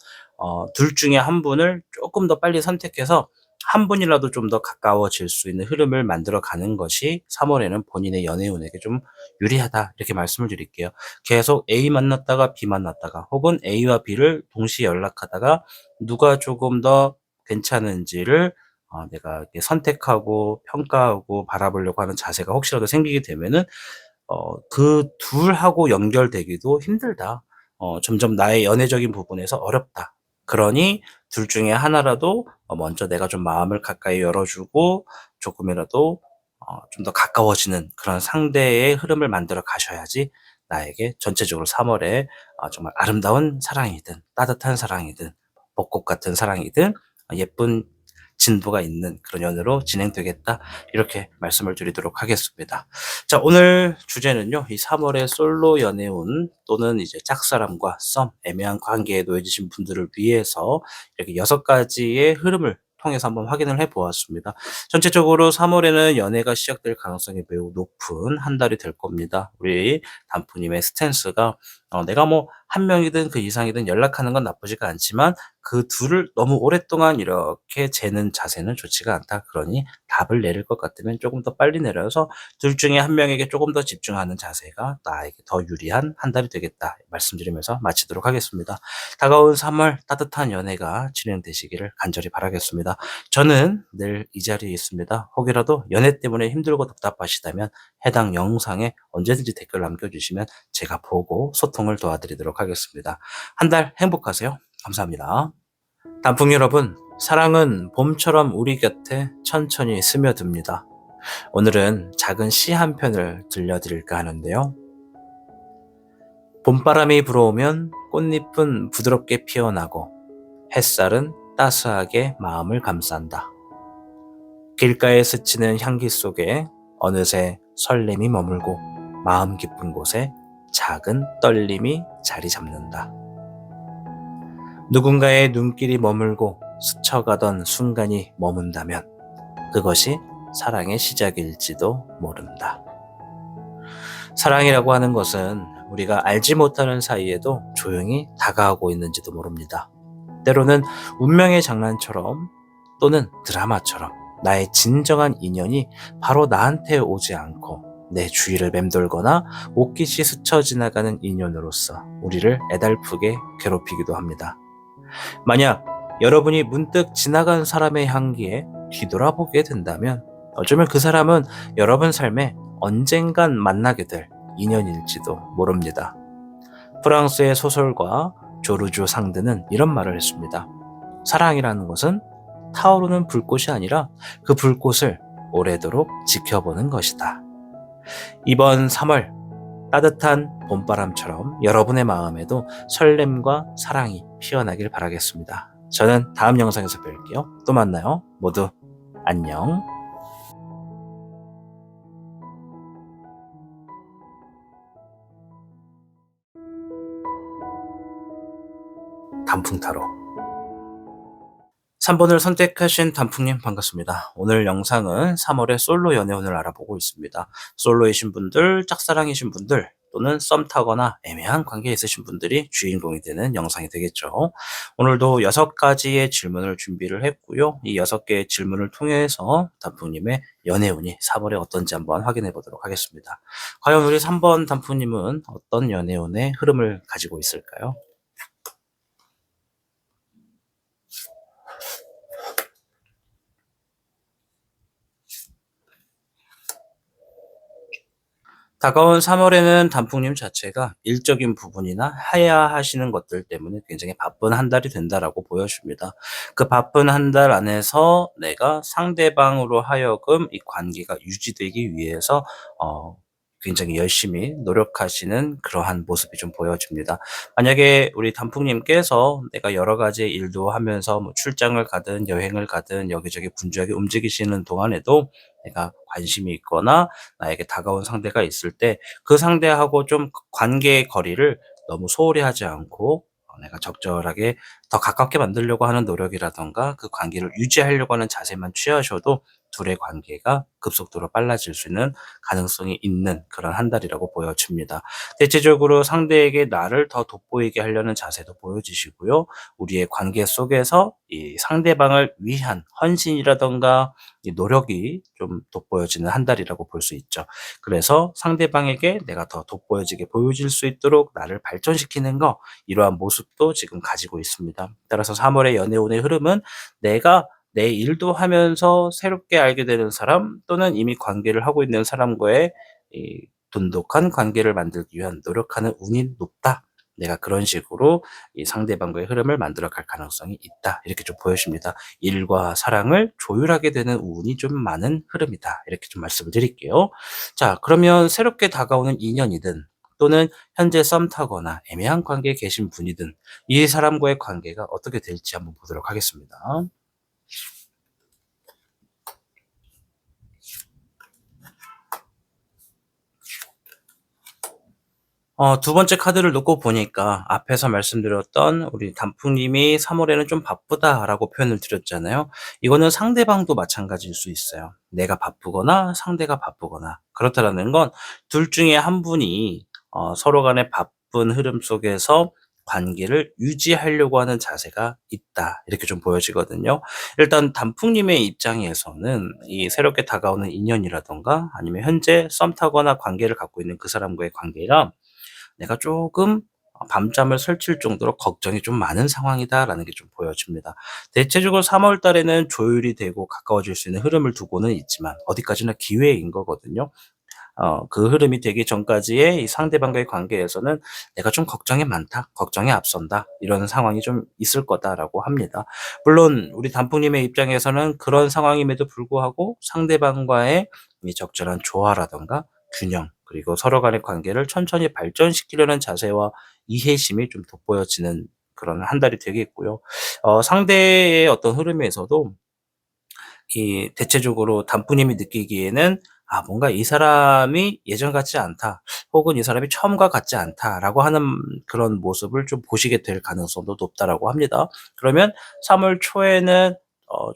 둘 중에 한 분을 쪼끔 더 빨리 선택해서 한 분이라도 좀 더 가까워질 수 있는 흐름을 만들어 가는 것이 3 월에는 본인의 연애 운에게 좀 유리하다 이렇게 말씀을 드릴게요. 계속 A 만났다가 B 만났다가 혹은 A와 B를 동시에 연락하다가 누가 조금 더 괜찮은지를 내가 이렇게 선택하고 평가하고 바라보려고 하는 자세가 혹시라도 생기게 되면은 그 둘하고 연결되기도 힘들다. 점점 나의 연애적인 부분에서 어렵다. 그러니 둘 중에 하나라도 먼저 내가 좀 마음을 가까이 열어 주고 조금이라도 좀 더 가까워지는 그런 상대의 흐름을 만들어 가셔야지 나에게 전체적으로 3 월에 정말 아름다운 사랑이든 따뜻한 사랑이든 벚꽃 같은 사랑이든 예쁜 진도가 있는 그런 연애로 진행되겠다. 이렇게 말씀을 드리도록 하겠습니다. 자, 오늘 주제는요. 이 3 월의 솔로 연애운 또는 이제 짝사랑과 썸, 애매한 관계에 놓여지신 분들을 위해서 이렇게 6 가지의 흐름을 통해서 한번 확인을 해 보았습니다. 전체적으로 3 월에는 연애가 시작될 가능성이 매우 높은 한 달이 될 겁니다. 우리 단풍님의 스탠스가 내가 뭐 한 명이든 그 이상이든 연락하는 건 나쁘지가 않지만 그 둘을 너무 오랫동안 이렇게 재는 자세는 좋지가 않다. 그러니 답을 내릴 것 같으면 조금 더 빨리 내려서 둘 중에 한 명에게 조금 더 집중하는 자세가 나에게 더 유리한 한 달이 되겠다. 말씀드리면서 마치도록 하겠습니다. 다가온 3월 따뜻한 연애가 진행되시기를 간절히 바라겠습니다. 저는 늘 이 자리에 있습니다. 혹이라도 연애 때문에 힘들고 답답하시다면 해당 영상에 언제든지 댓글 남겨주시면 제가 보고 소통을 도와드리도록 하겠습니다. 한 달 행복하세요. 감사합니다. 단풍 여러분, 사랑은 봄처럼 우리 곁에 천천히 스며듭니다. 오늘은 작은 시 한 편을 들려드릴까 하는데요. 봄바람이 불어오면 꽃잎은 부드럽게 피어나고 햇살은 따스하게 마음을 감싼다. 길가에 스치는 향기 속에 어느새 설렘이 머물고 마음 깊은 곳에 작은 떨림이 자리 잡는다. 누군가의 눈길이 머물고 스쳐가던 순간이 머문다면 그것이 사랑의 시작일지도 모른다. 사랑이라고 하는 것은 우리가 알지 못하는 사이에도 조용히 다가오고 있는지도 모릅니다. 때로는 운명의 장난처럼 또는 드라마처럼 나의 진정한 인연이 바로 나한테 오지 않고 내 주위를 맴돌거나 옷깃이 스쳐 지나가는 인연으로서 우리를 애달프게 괴롭히기도 합니다. 만약 여러분이 문득 지나간 사람의 향기에 뒤돌아보게 된다면 어쩌면 그 사람은 여러분 삶에 언젠간 만나게 될 인연일지도 모릅니다. 프랑스의 소설가 조르주 상드는 이런 말을 했습니다. 사랑이라는 것은 타오르는 불꽃이 아니라 그 불꽃을 오래도록 지켜보는 것이다. 이번 3월 따뜻한 봄바람처럼 여러분의 마음에도 설렘과 사랑이 피어나길 바라겠습니다. 저는 다음 영상에서 뵐게요. 또 만나요. 모두 안녕. 단풍타로 3번을 선택하신 단풍님 반갑습니다. 오늘 영상은 3월의 솔로 연애운을 알아보고 있습니다. 솔로이신 분들, 짝사랑이신 분들, 또는 썸 타거나 애매한 관계에 있으신 분들이 주인공이 되는 영상이 되겠죠. 오늘도 6가지의 질문을 준비를 했고요. 이 6개의 질문을 통해서 단풍님의 연애운이 3월에 어떤지 한번 확인해 보도록 하겠습니다. 과연 우리 3번 단풍님은 어떤 연애운의 흐름을 가지고 있을까요? 다가온 3월에는 단풍님 자체가 일적인 부분이나 해야 하시는 것들 때문에 굉장히 바쁜 한 달이 된다라고 보여줍니다. 그 바쁜 한 달 안에서 내가 상대방으로 하여금 이 관계가 유지되기 위해서 굉장히 열심히 노력하시는 그러한 모습이 좀 보여집니다. 만약에 우리 단풍님께서 내가 여러 가지 일도 하면서 뭐 출장을 가든 여행을 가든 여기저기 분주하게 움직이시는 동안에도 내가 관심이 있거나 나에게 다가온 상대가 있을 때 그 상대하고 좀 관계의 거리를 너무 소홀히 하지 않고 내가 적절하게 더 가깝게 만들려고 하는 노력이라든가 그 관계를 유지하려고 하는 자세만 취하셔도 둘의 관계가 급속도로 빨라질 수 있는 가능성이 있는 그런 한 달이라고 보여집니다. 대체적으로 상대에게 나를 더 돋보이게 하려는 자세도 보여지시고요. 우리의 관계 속에서 이 상대방을 위한 헌신이라든가 이 노력이 좀 돋보여지는 한 달이라고 볼 수 있죠. 그래서 상대방에게 내가 더 돋보여지게 보여질 수 있도록 나를 발전시키는 거, 이러한 모습도 지금 가지고 있습니다. 따라서 3월의 연애운의 흐름은 내가 내 일도 하면서 새롭게 알게 되는 사람 또는 이미 관계를 하고 있는 사람과의 이 돈독한 관계를 만들기 위한 노력하는 운이 높다. 내가 그런 식으로 이 상대방과의 흐름을 만들어 갈 가능성이 있다. 이렇게 좀 보여집니다. 일과 사랑을 조율하게 되는 운이 좀 많은 흐름이다. 이렇게 좀 말씀을 드릴게요. 자, 그러면 새롭게 다가오는 인연이든 또는 현재 썸 타거나 애매한 관계에 계신 분이든 이 사람과의 관계가 어떻게 될지 한번 보도록 하겠습니다. 두 번째 카드를 놓고 보니까 앞에서 말씀드렸던 우리 단풍님이 3월에는 좀 바쁘다라고 표현을 드렸잖아요. 이거는 상대방도 마찬가지일 수 있어요. 내가 바쁘거나 상대가 바쁘거나. 그렇다라는 건 둘 중에 한 분이 서로 간에 나쁜 흐름 속에서 관계를 유지하려고 하는 자세가 있다. 이렇게 좀 보여지거든요. 일단 단풍님의 입장에서는 이 새롭게 다가오는 인연이라든가 아니면 현재 썸 타거나 관계를 갖고 있는 그 사람과의 관계가 내가 조금 밤잠을 설칠 정도로 걱정이 좀 많은 상황이다라는 게 좀 보여집니다. 대체적으로 3월 달에는 조율이 되고 가까워질 수 있는 흐름을 두고는 있지만 어디까지나 기회인 거거든요. 그 흐름이 되기 전까지의 이 상대방과의 관계에서는 '내가 좀 걱정이 많다. 걱정이 앞선다.' 이런 상황이 좀 있을 거다라고 합니다. 물론 우리 단풍님의 입장에서는 그런 상황임에도 불구하고 상대방과의 이 적절한 조화라든가 균형, 그리고 서로 간의 관계를 천천히 발전시키려는 자세와 이해심이 좀 돋보여지는 그런 한 달이 되겠고요. 상대의 어떤 흐름에서도 이 대체적으로 단부님이 느끼기에는 '아 뭔가 이 사람이 예전 같지 않다.' 혹은 '이 사람이 처음과 같지 않다.'라고 하는 그런 모습을 좀 보시게 될 가능성도 높다라고 합니다. 그러면 3월 초에는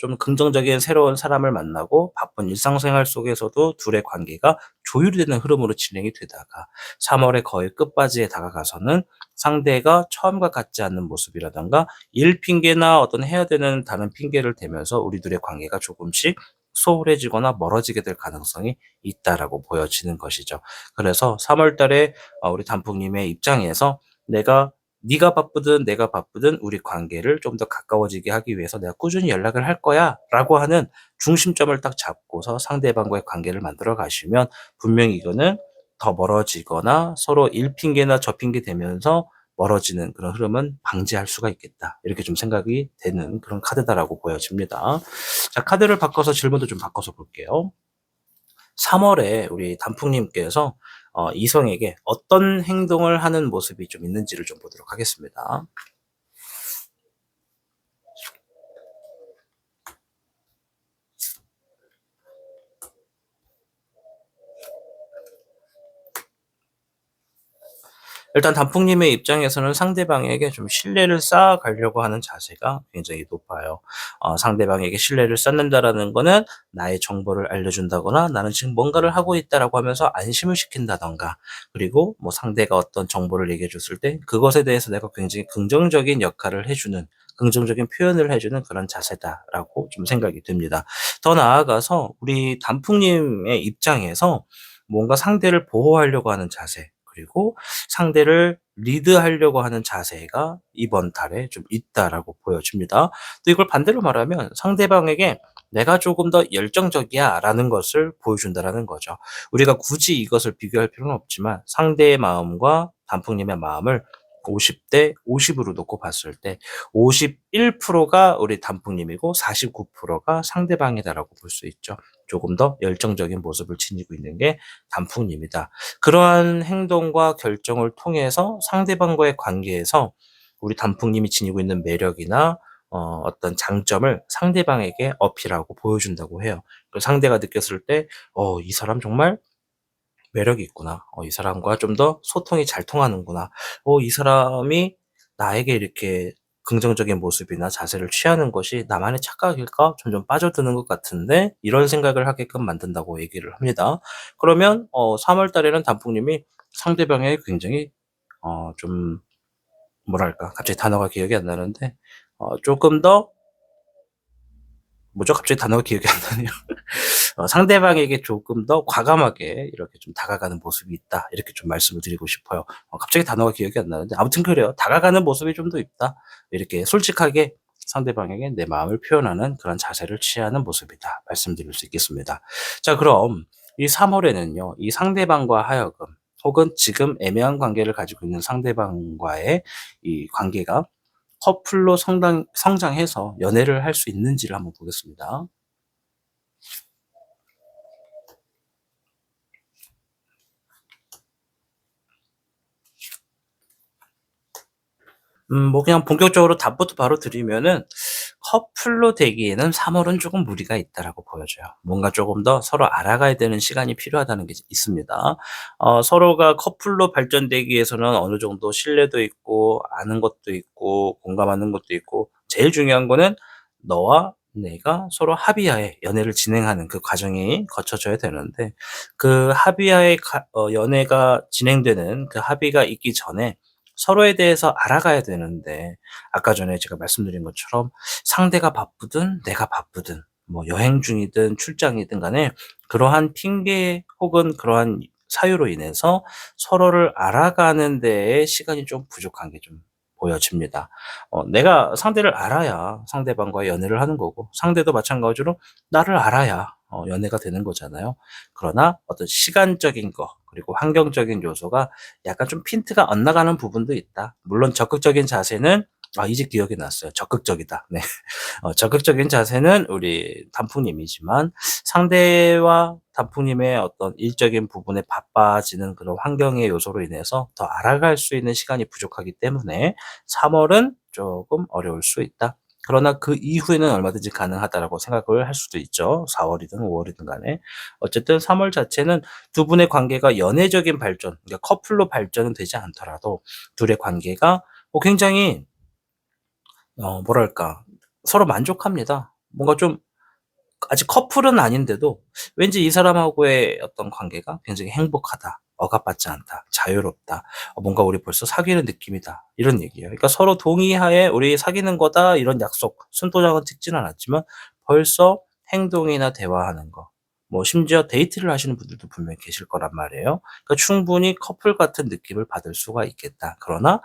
좀 긍정적인 새로운 사람을 만나고 바쁜 일상생활 속에서도 둘의 관계가 조율이 되는 흐름으로 진행이 되다가 3 월의 거의 끝바지에 다가가서는 상대가 처음과 같지 않는 모습이라든가 일 핑계나 어떤 해야 되는 다른 핑계를 대면서 우리들의 관계가 조금씩 소홀해지거나 멀어지게 될 가능성이 있다라고 보여지는 것이죠. 그래서 3월 달에 우리 단풍님의 입장에서 내가 네가 바쁘든 내가 바쁘든 우리 관계를 좀 더 가까워지게 하기 위해서 "내가 꾸준히 연락을 할 거야."라고 하는 중심점을 딱 잡고서 상대방과의 관계를 만들어 가시면 분명히 이거는 더 멀어지거나 서로 일 핑계나 저 핑계 대면서 멀어지는 그런 흐름은 방지할 수가 있겠다. 이렇게 좀 생각이 되는 그런 카드다라고 보여집니다. 자, 카드를 바꿔서 질문도 좀 바꿔서 볼게요. 3 월에 우리 단풍님께서 이성에게 어떤 행동을 하는 모습이 좀 있는지를 좀 보도록 하겠습니다. 일단 단풍님의 입장에서는 상대방에게 좀 신뢰를 쌓아가려고 하는 자세가 굉장히 높아요. 상대방에게 신뢰를 쌓는다라는 거는 나의 정보를 알려준다거나 나는 지금 뭔가를 하고 있다라고 하면서 안심을 시킨다던가, 그리고 뭐 상대가 어떤 정보를 얘기해 줬을 때 그것에 대해서 내가 굉장히 긍정적인 역할을 해주는, 긍정적인 표현을 해주는 그런 자세다라고 좀 생각이 듭니다. 더 나아가서 우리 단풍님의 입장에서 뭔가 상대를 보호하려고 하는 자세, 그리고 상대를 리드하려고 하는 자세가 이번 달에 좀 있다라고 보여집니다. 또 이걸 반대로 말하면 상대방에게 '내가 조금 더 열정적이야.'라는 것을 보여준다라는 거죠. 우리가 굳이 이것을 비교할 필요는 없지만 상대의 마음과 단풍님의 마음을 50대 50 으로 놓고 봤을 때 51%가 우리 단풍님이고 49%가 상대방이다라고 볼 수 있죠. 조금 더 열정적인 모습을 지니고 있는 게 단풍님이다. 그러한 행동과 결정을 통해서 상대방과의 관계에서 우리 단풍님이 지니고 있는 매력이나 어떤 장점을 상대방에게 어필하고 보여준다고 해요. 그 상대가 느꼈을 때 '이 사람 정말 매력이 있구나. 이 사람과 좀 더 소통이 잘 통하는구나. 이 사람이 나에게 이렇게 긍정적인 모습이나 자세를 취하는 것이 나만의 착각일까? 점점 빠져드는 것 같은데?' 이런 생각을 하게끔 만든다고 얘기를 합니다. 그러면 3월 달에는 단풍님이 상대방에게 굉장히 좀 뭐랄까, 갑자기 단어가 기억이 안 나는데 조금 더, 뭐죠? 갑자기 단어가 기억이 안 나네요. 상대방에게 조금 더 과감하게 이렇게 좀 다가가는 모습이 있다. 이렇게 좀 말씀을 드리고 싶어요. 갑자기 단어가 기억이 안 나는데 아무튼 그래요. 다가가는 모습이 좀 더 있다. 이렇게 솔직하게 상대방에게 내 마음을 표현하는 그런 자세를 취하는 모습이다. 말씀드릴 수 있겠습니다. 자, 그럼 이 3 월에는요. 이 상대방과 하여금, 혹은 지금 애매한 관계를 가지고 있는 상대방과의 이 관계가 커플로 성장해서 연애를 할 수 있는지를 한번 보겠습니다. 뭐 그냥 본격적으로 답부터 바로 드리면은 커플로 되기에는 3 월은 조금 무리가 있다라고 보여져요. 뭔가 조금 더 서로 알아가야 되는 시간이 필요하다는 게 있습니다. 서로가 커플로 발전되기 위해서는 어느 정도 신뢰도 있고 아는 것도 있고 공감하는 것도 있고, 제일 중요한 거는 너와 내가 서로 합의하에 연애를 진행하는 그 과정이 거쳐져야 되는데, 그 합의하에 연애가 진행되는 그 합의가 있기 전에 서로에 대해서 알아가야 되는데 아까 전에 제가 말씀드린 것처럼 상대가 바쁘든 내가 바쁘든 뭐 여행 중이든 출장이든 간에 그러한 핑계 혹은 그러한 사유로 인해서 서로를 알아가는 데에 시간이 좀 부족한 게 좀 보여집니다. 내가 상대를 알아야 상대방과 연애를 하는 거고 상대도 마찬가지로 나를 알아야 연애가 되는 거잖아요. 그러나 어떤 시간적인 거 그리고 환경적인 요소가 약간 좀 핀트가 안 나가는 부분도 있다. 물론 적극적인 자세는 이제 기억이 났어요. 적극적이다. 네. 적극적인 자세는 우리 단풍님이지만 상대와 단풍님의 어떤 일적인 부분에 바빠지는 그런 환경의 요소로 인해서 더 알아갈 수 있는 시간이 부족하기 때문에 3 월은 조금 어려울 수 있다. 그러나 그 이후에는 얼마든지 가능하다라고 생각을 할 수도 있죠. 4 월이든 5 월이든 간에. 어쨌든 3월 자체는 두 분의 관계가 연애적인 발전, 그러니까 커플로 발전은 되지 않더라도 둘의 관계가 굉장히 뭐랄까 서로 만족합니다. 뭔가 좀 아직 커플은 아닌데도 왠지 이 사람하고의 어떤 관계가 굉장히 행복하다. 억압받지 않다. 자유롭다. 뭔가 우리 벌써 사귀는 느낌이다. 이런 얘기예요. 그러니까 서로 동의하에 우리 사귀는 거다. 이런 약속. 손도장은 찍지는 않았지만 벌써 행동이나 대화하는 거. 뭐 심지어 데이트를 하시는 분들도 분명히 계실 거란 말이에요. 그러니까 충분히 커플 같은 느낌을 받을 수가 있겠다. 그러나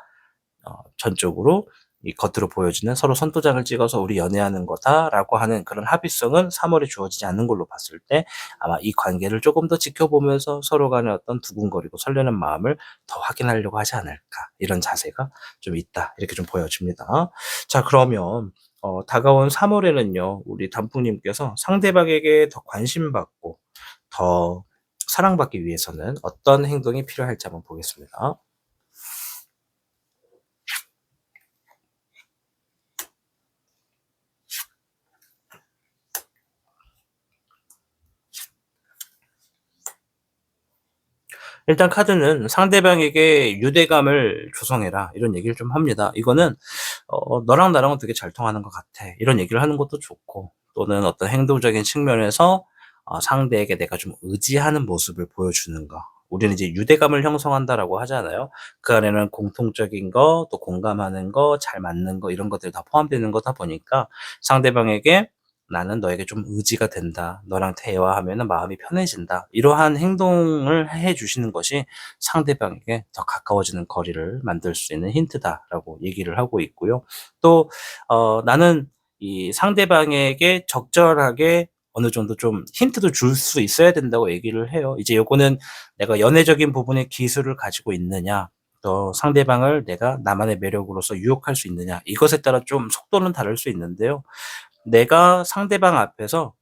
전적으로 이 겉으로 보여지는 서로 손도장을 찍어서 "우리 연애하는 거다."라고 하는 그런 합의성은 3 월에 주어지지 않는 걸로 봤을 때 아마 이 관계를 조금 더 지켜보면서 서로 간의 어떤 두근거리고 설레는 마음을 더 확인하려고 하지 않을까. 이런 자세가 좀 있다. 이렇게 좀 보여집니다. 자 그러면 다가온 3 월에는요. 우리 단풍님께서 상대방에게 더 관심받고 더 사랑받기 위해서는 어떤 행동이 필요할지 한번 보겠습니다. 일단 카드는 "상대방에게 유대감을 조성해라." 이런 얘기를 좀 합니다. 이거는 "너랑 나랑은 되게 잘 통하는 것 같아." 이런 얘기를 하는 것도 좋고 또는 어떤 행동적인 측면에서 상대에게 내가 좀 의지하는 모습을 보여주는 거. 우리는 이제 "유대감을 형성한다."라고 하잖아요. 그 안에는 공통적인 거, 또 공감하는 거, 잘 맞는 거 이런 것들이 다 포함되는 거다 보니까 상대방에게 "나는 너에게 좀 의지가 된다. 너랑 대화하면은 마음이 편해진다." 이러한 행동을 해 주시는 것이 상대방에게 더 가까워지는 거리를 만들 수 있는 힌트다라고 얘기를 하고 있고요. 또 나는 이 상대방에게 적절하게 어느 정도 좀 힌트도 줄 수 있어야 된다고 얘기를 해요. 이제 요거는 내가 연애적인 부분에 기술을 가지고 있느냐, 또 상대방을 내가 나만의 매력으로서 유혹할 수 있느냐, 이것에 따라 좀 속도는 다를 수 있는데요. 내가 상대방 앞에서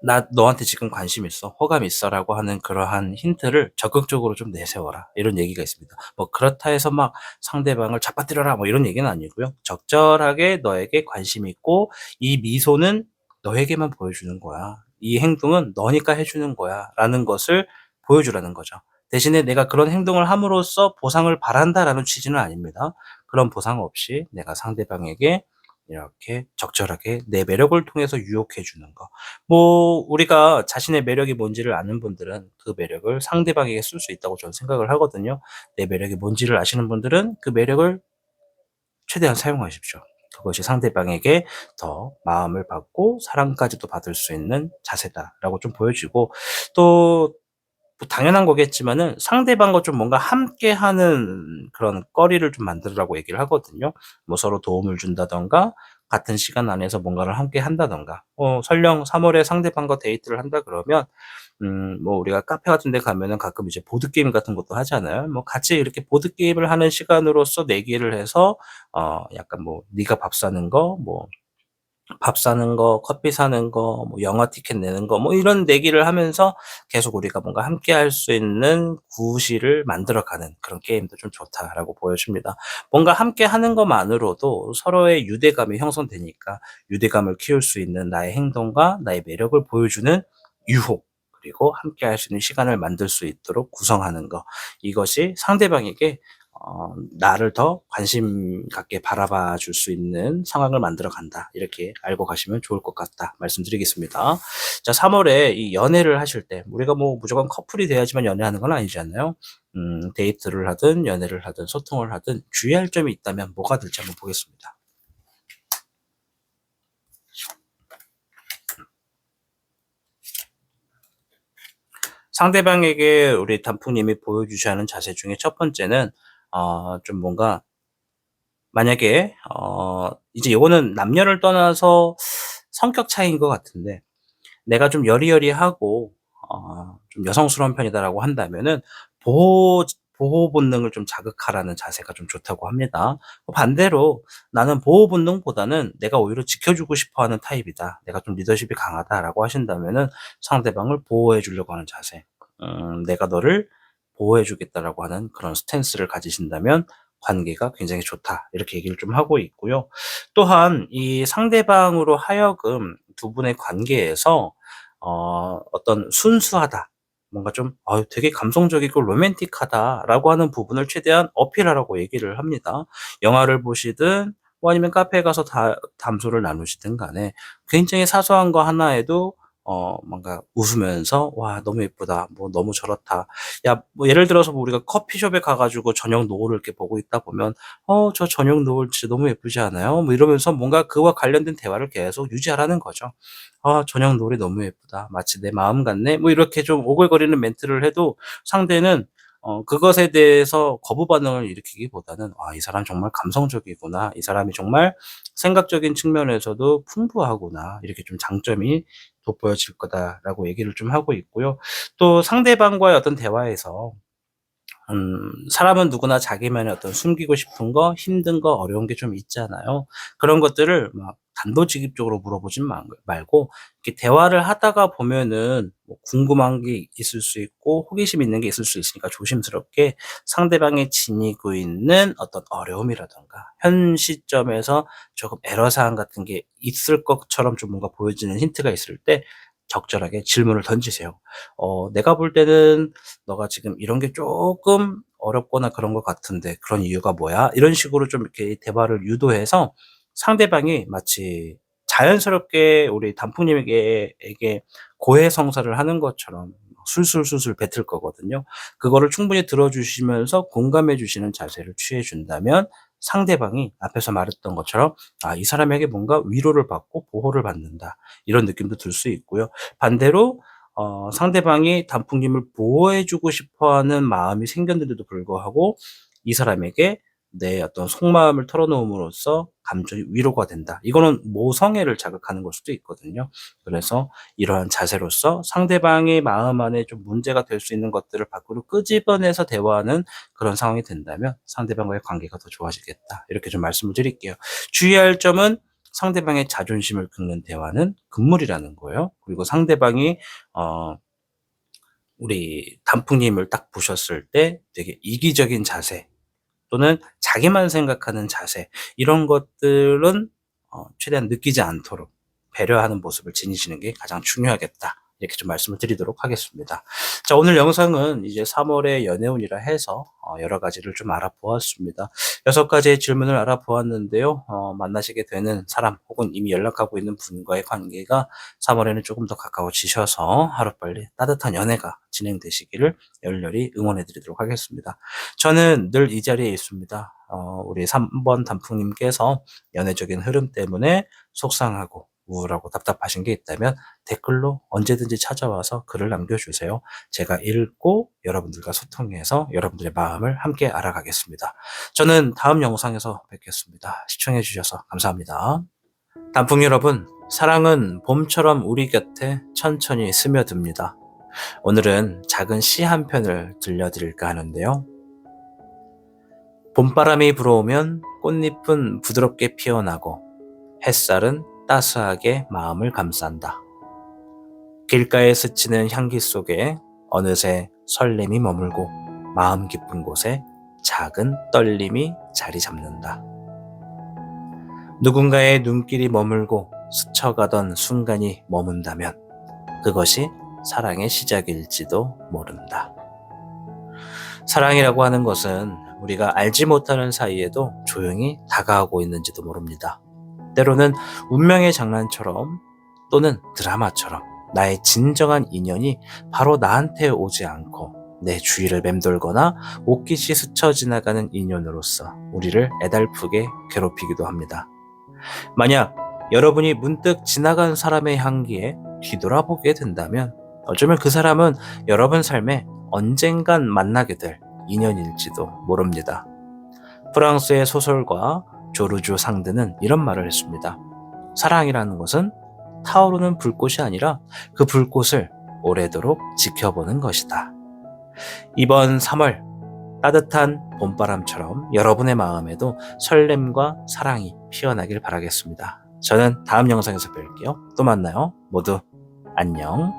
"나 너한테 지금 관심 있어. 호감 있어."라고 하는 그러한 힌트를 적극적으로 좀 내세워라. 이런 얘기가 있습니다. 뭐 그렇다 해서 막 상대방을 잡아뜨려라 뭐 이런 얘기는 아니고요. 적절하게 너에게 관심이 있고 이 미소는 너에게만 보여주는 거야. 이 행동은 너니까 해 주는 거야라는 것을 보여주라는 거죠. 대신에 내가 그런 행동을 함으로써 보상을 바란다라는 취지는 아닙니다. 그런 보상 없이 내가 상대방에게 이렇게 적절하게 내 매력을 통해서 유혹해 주는 거. 뭐 우리가 자신의 매력이 뭔지를 아는 분들은 그 매력을 상대방에게 쓸 수 있다고 저는 생각을 하거든요. 내 매력이 뭔지를 아시는 분들은 그 매력을 최대한 사용하십시오. 그것이 상대방에게 더 마음을 받고 사랑까지도 받을 수 있는 자세다라고 좀 보여지고 또 뭐 당연한 거겠지만은 상대방과 좀 뭔가 함께하는 그런 거리를 좀 만들으라고 얘기를 하거든요. 뭐 서로 도움을 준다든가 같은 시간 안에서 뭔가를 함께 한다든가 설령 3 월에 상대방과 데이트를 한다 그러면 뭐 우리가 카페 같은 데 가면은 가끔 이제 보드게임 같은 것도 하잖아요. 뭐 같이 이렇게 보드게임을 하는 시간으로서 내기를 해서 약간 뭐 네가 밥 사는 거 뭐 밥 사는 거, 커피 사는 거, 뭐 영화 티켓 내는 거 뭐 이런 내기를 하면서 계속 우리가 뭔가 함께 할 수 있는 구실을 만들어 가는 그런 게임도 좀 좋다라고 보여집니다. 뭔가 함께 하는 것만으로도 서로의 유대감이 형성되니까 유대감을 키울 수 있는 나의 행동과 나의 매력을 보여주는 유혹, 그리고 함께 할 수 있는 시간을 만들 수 있도록 구성하는 거. 이것이 상대방에게 나를 더 관심 갖게 바라봐 줄 수 있는 상황을 만들어 간다. 이렇게 알고 가시면 좋을 것 같다. 말씀드리겠습니다. 자, 3 월에 이 연애를 하실 때 우리가 뭐 무조건 커플이 돼야지만 연애하는 건 아니잖아요. 데이트를 하든 연애를 하든 소통을 하든 주의할 점이 있다면 뭐가 될지 한번 보겠습니다. 상대방에게 우리 단풍님이 보여주셔야 하는 자세 중에 첫 번째는 좀 뭔가 만약에 이제 요거는 남녀를 떠나서 성격 차이인 것 같은데, 내가 좀 여리여리하고 좀 여성스러운 편이다라고 한다면은 보호 보호 본능을 좀 자극하라는 자세가 좀 좋다고 합니다. 반대로 나는 보호 본능보다는 내가 오히려 지켜주고 싶어 하는 타입이다, 내가 좀 리더십이 강하다라고 하신다면은 상대방을 보호해 주려고 하는 자세, 내가 너를 보호해 주겠다라고 하는 그런 스탠스를 가지신다면 관계가 굉장히 좋다, 이렇게 얘기를 좀 하고 있고요. 또한 이 상대방으로 하여금 두 분의 관계에서 어떤 순수하다, 뭔가 좀 되게 감성적이고 로맨틱하다라고 하는 부분을 최대한 어필하라고 얘기를 합니다. 영화를 보시든 뭐 아니면 카페에 가서 담소를 나누시든 간에 굉장히 사소한 거 하나에도 뭔가 웃으면서 "와 너무 예쁘다." 뭐 "너무 저렇다." 야 뭐 예를 들어서 뭐 우리가 커피숍에 가 가지고 저녁 노을을 이렇게 보고 있다 보면 저 저녁 노을 진짜 너무 예쁘지 않아요?" 뭐 이러면서 뭔가 그와 관련된 대화를 계속 유지하라는 거죠. "아 저녁 노을이 너무 예쁘다. 마치 내 마음 같네." 뭐 이렇게 좀 오글거리는 멘트를 해도 상대는 그것에 대해서 거부 반응을 일으키기보다는 '아 이 사람 정말 감성적이구나. 이 사람이 정말 생각적인 측면에서도 풍부하구나. 이렇게 좀 장점이 돋보여질 거다.'라고 얘기를 좀 하고 있고요. 또 상대방과의 어떤 대화에서 사람은 누구나 자기만의 어떤 숨기고 싶은 거, 힘든 거, 어려운 게 좀 있잖아요. 그런 것들을 막 단도직입적으로 물어보진 말고 이렇게 대화를 하다가 보면은 뭐 궁금한 게 있을 수 있고 호기심 있는 게 있을 수 있으니까 조심스럽게 상대방이 지니고 있는 어떤 어려움이라든가 현 시점에서 조금 애로사항 같은 게 있을 것처럼 좀 뭔가 보여지는 힌트가 있을 때 적절하게 질문을 던지세요. "내가 볼 때는 너가 지금 이런 게 조금 어렵거나 그런 것 같은데 그런 이유가 뭐야?" 이런 식으로 좀 이렇게 대화를 유도해서 상대방이 마치 자연스럽게 우리 단풍님에게 고해성사를 하는 것처럼 술술술술 뱉을 거거든요. 그거를 충분히 들어 주시면서 공감해 주시는 자세를 취해 준다면 상대방이 앞에서 말했던 것처럼 '아 이 사람에게 뭔가 위로를 받고 보호를 받는다.' 이런 느낌도 들 수 있고요. 반대로 상대방이 단풍님을 보호해 주고 싶어 하는 마음이 생겼는데도 불구하고 이 사람에게 내 어떤 속마음을 털어놓음으로써 감정이 위로가 된다. 이거는 모성애를 자극하는 걸 수도 있거든요. 그래서 이러한 자세로서 상대방의 마음 안에 좀 문제가 될 수 있는 것들을 밖으로 끄집어내서 대화하는 그런 상황이 된다면 상대방과의 관계가 더 좋아지겠다. 이렇게 좀 말씀을 드릴게요. 주의할 점은 상대방의 자존심을 긁는 대화는 금물이라는 거예요. 그리고 상대방이 어 우리 단풍님을 딱 보셨을 때 되게 이기적인 자세 또는 자기만 생각하는 자세, 이런 것들은 최대한 느끼지 않도록 배려하는 모습을 지니시는 게 가장 중요하겠다, 이렇게 좀 말씀을 드리도록 하겠습니다. 자, 오늘 영상은 이제 3 월의 연애운이라 해서 여러 가지를 좀 알아보았습니다. 6 가지의 질문을 알아보았는데요. 만나시게 되는 사람 혹은 이미 연락하고 있는 분과의 관계가 3 월에는 조금 더 가까워지셔서 하루빨리 따뜻한 연애가 진행되시기를 열렬히 응원해 드리도록 하겠습니다. 저는 늘 이 자리에 있습니다. 우리 3번 단풍님께서 연애적인 흐름 때문에 속상하고 우울하고 답답하신 게 있다면 댓글로 언제든지 찾아와서 글을 남겨주세요. 제가 읽고 여러분들과 소통해서 여러분들의 마음을 함께 알아가겠습니다. 저는 다음 영상에서 뵙겠습니다. 시청해 주셔서 감사합니다. 단풍 여러분, 사랑은 봄처럼 우리 곁에 천천히 스며듭니다. 오늘은 작은 시 한 편을 들려드릴까 하는데요. 봄바람이 불어오면 꽃잎은 부드럽게 피어나고 햇살은 따스하게 마음을 감싼다. 길가에 스치는 향기 속에 어느새 설렘이 머물고 마음 깊은 곳에 작은 떨림이 자리 잡는다. 누군가의 눈길이 머물고 스쳐가던 순간이 머문다면 그것이 사랑의 시작일지도 모른다. 사랑이라고 하는 것은 우리가 알지 못하는 사이에도 조용히 다가오고 있는지도 모릅니다. 때로는 운명의 장난처럼 또는 드라마처럼 나의 진정한 인연이 바로 나한테 오지 않고 내 주위를 맴돌거나 옷깃이 스쳐 지나가는 인연으로서 우리를 애달프게 괴롭히기도 합니다. 만약 여러분이 문득 지나간 사람의 향기에 뒤돌아보게 된다면 어쩌면 그 사람은 여러분 삶에 언젠간 만나게 될 인연일지도 모릅니다. 프랑스의 소설가 조르주 상드는 이런 말을 했습니다. 사랑이라는 것은 타오르는 불꽃이 아니라 그 불꽃을 오래도록 지켜보는 것이다. 이번 3월 따뜻한 봄바람처럼 여러분의 마음에도 설렘과 사랑이 피어나길 바라겠습니다. 저는 다음 영상에서 뵐게요. 또 만나요. 모두 안녕.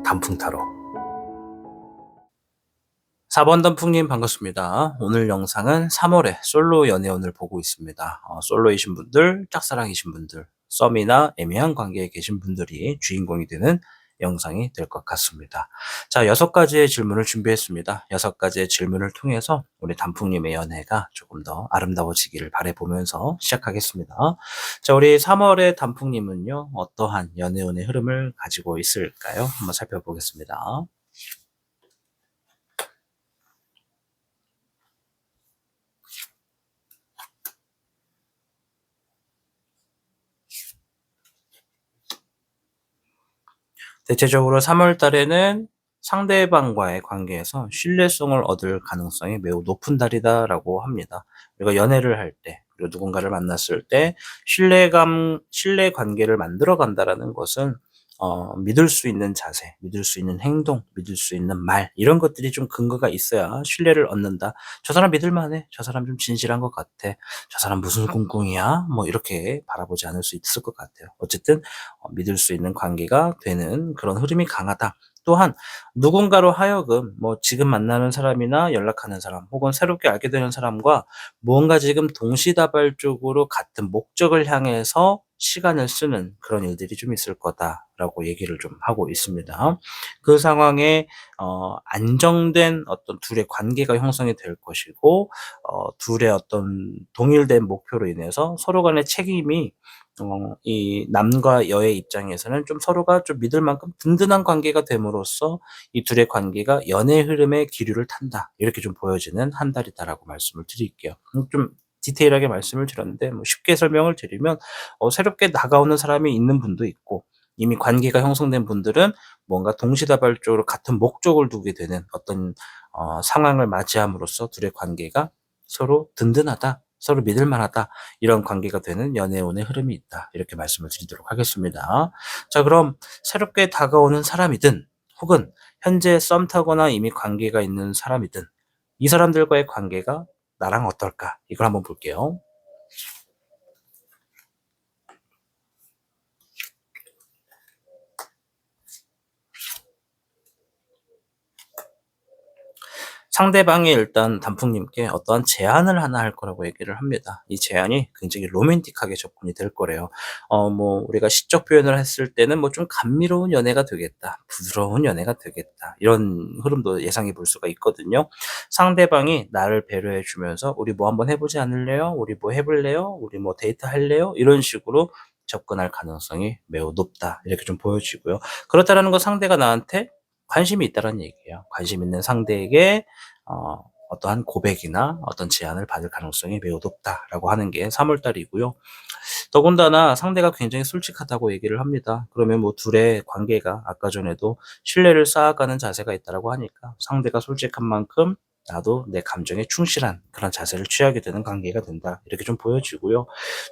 단풍타로 4번 단풍님 반갑습니다. 오늘 영상은 3월의 솔로 연애운을 보고 있습니다. 솔로이신 분들, 짝사랑이신 분들, 썸이나 애매한 관계에 계신 분들이 주인공이 되는 영상이 될 것 같습니다. 자, 6가지의 질문을 준비했습니다. 6가지의 질문을 통해서 우리 단풍님의 연애가 조금 더 아름다워지기를 바라보면서 시작하겠습니다. 자, 우리 3월의 단풍님은요, 어떠한 연애운의 흐름을 가지고 있을까요? 한번 살펴보겠습니다. 대체적으로 3월 달에는 상대방과의 관계에서 신뢰성을 얻을 가능성이 매우 높은 달이다라고 합니다. 우리가 연애를 할 때, 그리고 누군가를 만났을 때 신뢰 관계를 만들어 간다라는 것은 믿을 수 있는 자세, 믿을 수 있는 행동, 믿을 수 있는 말, 이런 것들이 좀 근거가 있어야 신뢰를 얻는다. 저 사람 믿을 만해. 저 사람 좀 진실한 것 같아. 저 사람 무슨 꿍꿍이야? 뭐 이렇게 바라보지 않을 수 있을 것 같아요. 어쨌든 믿을 수 있는 관계가 되는 그런 흐름이 강하다. 또한 누군가로 하여금 뭐 지금 만나는 사람이나 연락하는 사람 혹은 새롭게 알게 되는 사람과 무언가 지금 동시다발적으로 같은 목적을 향해서 시간을 쓰는 그런 일들이 좀 있을 거다라고 얘기를 좀 하고 있습니다. 그 상황에 안정된 어떤 둘의 관계가 형성이 될 것이고 둘의 어떤 동일된 목표로 인해서 서로 간의 책임이 이 남과 여의 입장에서는 좀 서로가 좀 믿을 만큼 든든한 관계가 됨으로써 이 둘의 관계가 연애 흐름의 기류를 탄다. 이렇게 좀 보여지는 한 달이다라고 말씀을 드릴게요. 좀 디테일하게 말씀을 드렸는데 뭐 쉽게 설명을 드리면 새롭게 다가오는 사람이 있는 분도 있고 이미 관계가 형성된 분들은 뭔가 동시다발적으로 같은 목적을 두게 되는 어떤 상황을 맞이함으로써 둘의 관계가 서로 든든하다. 서로 믿을 만하다. 이런 관계가 되는 연애운의 흐름이 있다. 이렇게 말씀을 드리도록 하겠습니다. 자, 그럼 새롭게 다가오는 사람이든 혹은 현재 썸 타거나 이미 관계가 있는 사람이든 이 사람들과의 관계가 나랑 어떨까? 이걸 한번 볼게요. 상대방이 일단 단풍님께 어떠한 제안을 하나 할 거라고 얘기를 합니다. 이 제안이 굉장히 로맨틱하게 접근이 될 거래요. 뭐 우리가 시적 표현을 했을 때는 뭐 좀 감미로운 연애가 되겠다. 부드러운 연애가 되겠다. 이런 흐름도 예상해 볼 수가 있거든요. 상대방이 나를 배려해 주면서 "우리 뭐 한번 해 보지 않을래요? 우리 뭐 해 볼래요? 우리 뭐 데이트 할래요?" 이런 식으로 접근할 가능성이 매우 높다. 이렇게 좀 보여지고요. 그렇다라는 건 상대가 나한테 관심이 있다라는 얘기예요. 관심 있는 상대에게 어떠한 고백이나 어떤 제안을 받을 가능성이 매우 높다라고 하는 게 3월 달이고요. 더군다나 상대가 굉장히 솔직하다고 얘기를 합니다. 그러면 뭐 둘의 관계가 아까 전에도 신뢰를 쌓아가는 자세가 있다라고 하니까 상대가 솔직한 만큼 나도 내 감정에 충실한 그런 자세를 취하게 되는 관계가 된다. 이렇게 좀 보여지고요.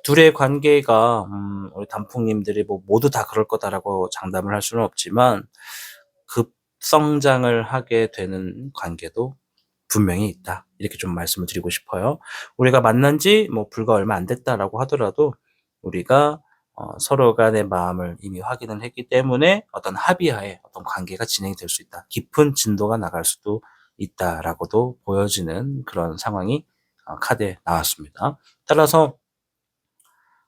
둘의 관계가 우리 단풍님들이 뭐 모두 다 그럴 거다라고 장담을 할 수는 없지만 급성장을 하게 되는 관계도 분명히 있다. 이렇게 좀 말씀을 드리고 싶어요. 우리가 만난 지 뭐 불과 얼마 안 됐다라고 하더라도 우리가 서로 간의 마음을 이미 확인을 했기 때문에 어떤 합의하에 어떤 관계가 진행이 될 수 있다. 깊은 진도가 나갈 수도 있다라고도 보여지는 그런 상황이 카드에 나왔습니다. 따라서